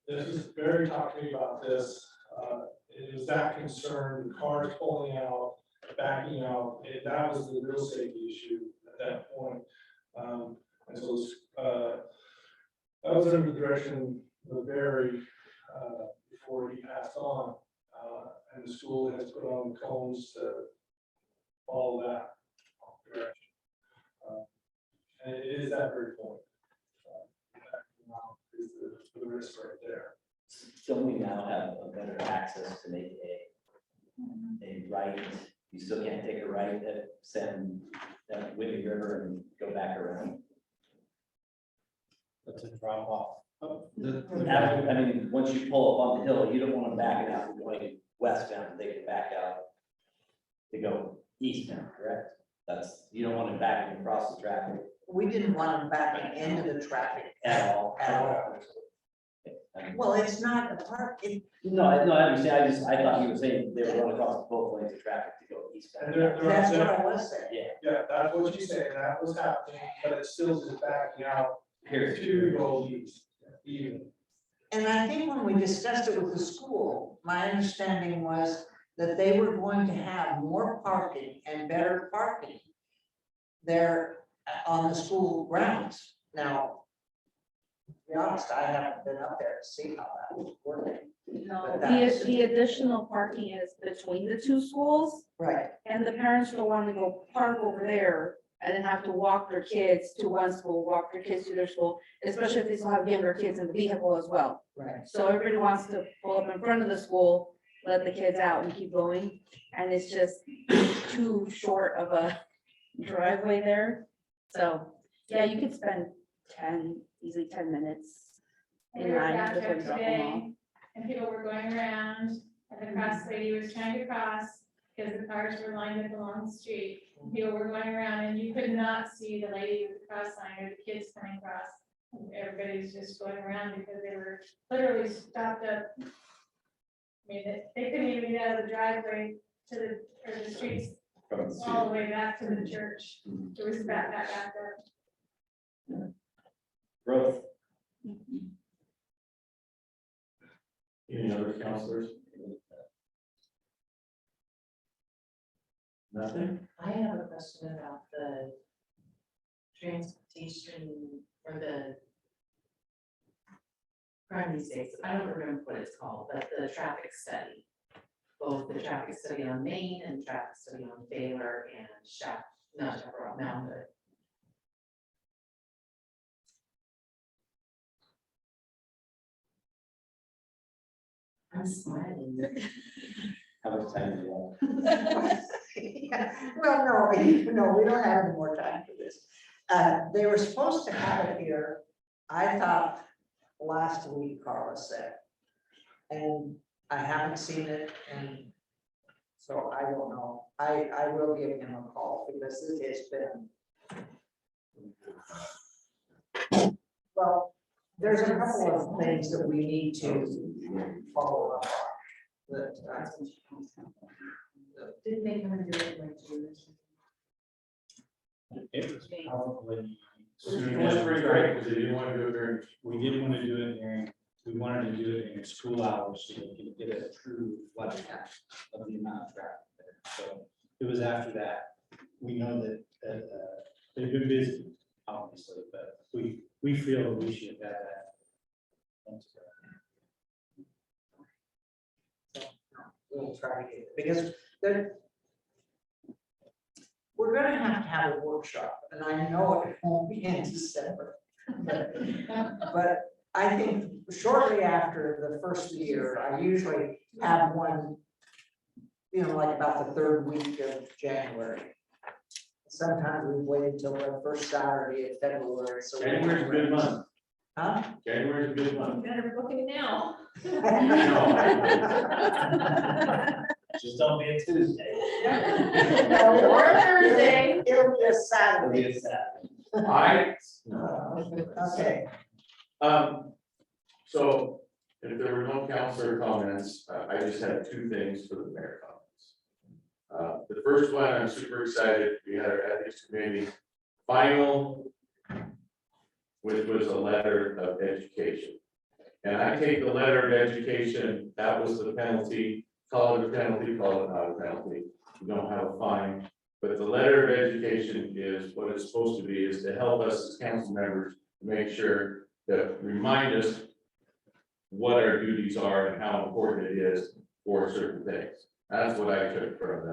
this is very talking about this. It was that concern, the cars pulling out, backing out, that was the real safety issue at that point. And so, I was under the direction of Barry, before he passed on, and the school has put on cones to follow that direction. And it is that very point. Is the risk right there. Don't we now have a better access to make a right? You still can't take a right at Whitney River and go back around. That's a drop off. I mean, once you pull up on the hill, you don't want to back it out and going westbound, they can back out to go eastbound, correct? You don't want to back across the traffic We didn't want them backing into the traffic at all. Well, it's not a part, No, I understand. I thought you were saying they were going across both lanes of traffic to go eastbound. that's what I was saying. Yeah. Yeah, that's what you say, that was happening, but it still is backing out Here. to go east, even. And I think when we discussed it with the school, my understanding was that they were going to have more parking and better parking there on the school grounds. Now, to be honest, I haven't been up there to see how that was working. No, But that's- the additional parking is between the two schools, Right, and the parents don't want to go park over there and then have to walk their kids to one school, walk their kids to their school, especially if they still have younger kids in the vehicle as well. right. So everybody wants to pull up in front of the school, let the kids out and keep going, and it's just too short of a driveway there. So, yeah, you could spend easily 10 minutes We in were line back before there you drop them off. today, and people were going around, and the cross lady was trying to cross, because the cars were lined up along the street. People were going around, and you could not see the lady with the cross sign or the kids coming across. Everybody's just going around because they were literally stopped up. I mean, they couldn't even get out of the driveway to the streets, all the way back to the church. It was back there. Growth. Any other counselors? Nothing? I have a question about the transportation or the crime mistakes. I don't remember what it's called, but the traffic study. Both the traffic study on Main and traffic study on Baylor and Mount Hood. I'm smiling. How much time do you have? Well, no, we don't have any more time for this. They were supposed to have it here, I thought, last week, Carla said. And I haven't seen it, and so I don't know. I will give him a call because it has been. Well, there's a couple of things that we need to follow up on. That, Didn't they come and do it like June? It was probably. It was pretty great, because they didn't want to do it during. We didn't want to do it during we wanted to do it in school hours so that we could get a true reflection of the amount of traffic there. So it was after that. We know that they've been busy, obviously, but we feel that we should have that. We'll try to get it, because we're gonna have a workshop, and I know it won't be in December. But I think shortly after the first year, I usually have one, like about the third week of January. Sometimes we wait until the first Saturday of February, so. January's a good month. Huh? January's a good month. Better booking it now. Just don't be a Tuesday. Or Thursday. It'll be a Saturday. Okay. So if there were no counselor comments, I just had two things for the mayor comments. The first one, I'm super excited. We had our ethics committee final, which was a letter of education. And I take the letter of education, that was the penalty, call it a penalty, call it not a penalty. You don't have a fine, but the letter of education is what it's supposed to be, is to help us as council members to make sure that remind us what our duties are and how important it is for certain things. That's what I took from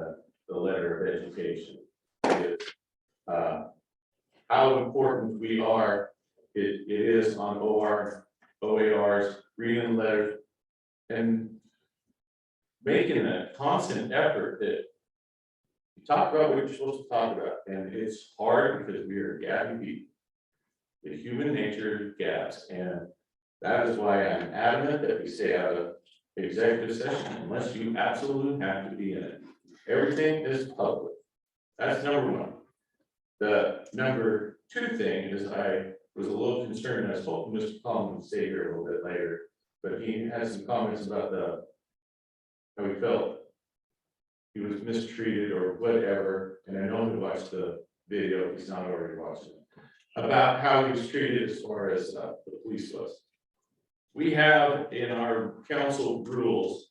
the letter of education. Is, how important we are, it is on OARs, reading letters, and making a constant effort that you talk about what you're supposed to talk about. And it's hard because we are gabbing people. The human nature gaps, and that is why I'm adamant that we stay out of executive session unless you absolutely have to be in it. Everything is public. That's number one. The number two thing is I was a little concerned. I was hoping Mr. Collins would stay here a little bit later, but he had some comments about how he felt he was mistreated or whatever. And I know he watched the video, if he's not already watching it, about how he was treated as far as the police was. We have in our council rules,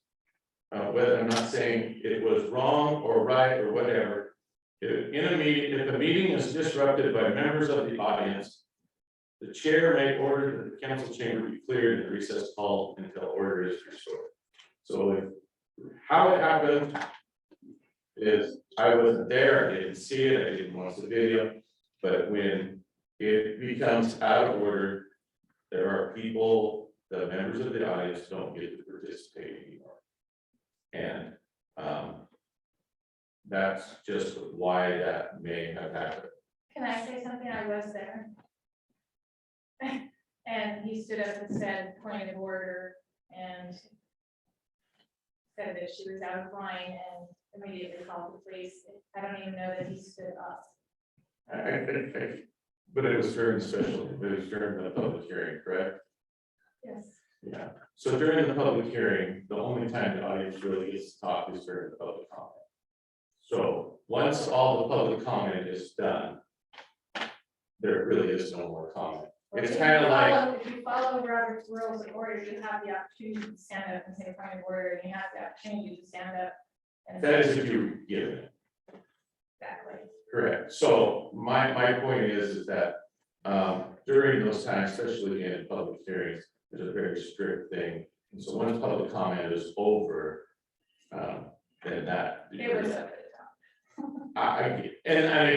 whether I'm not saying it was wrong or right or whatever, in a meeting, if a meeting is disrupted by members of the audience, the chair may order that the council chamber be cleared and recess called until order is restored. So how it happened is I wasn't there, I didn't see it, I didn't watch the video, but when it becomes out of order, there are people, the members of the audience don't get to participate anymore. And that's just why that may have happened. Can I say something? I was there. And he stood up and said, point of order, and said that she was out of line and immediately called the police. I don't even know that he stood up. But it was during special, it was during the public hearing, correct? Yes. Yeah, so during the public hearing, the only time the audience really gets to talk is during the public comment. So once all the public comment is done, there really is no more comment. It's kind of like. If you follow Robert's rules of order, you have the opportunity to stand up and say point of order, and you have the opportunity to stand up. And That is if you give it. Exactly. Correct. So my point is that during those times, especially in public hearings, there's a very strict thing. And so once public comment is over, then that. It was over I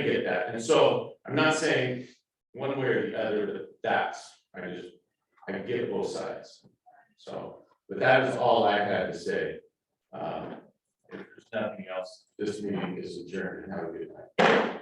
get that. And so I'm not saying one way or the other that that's, I get both sides. So, but that is all I had to say. If there's nothing else, this meeting is adjourned. Have a good night.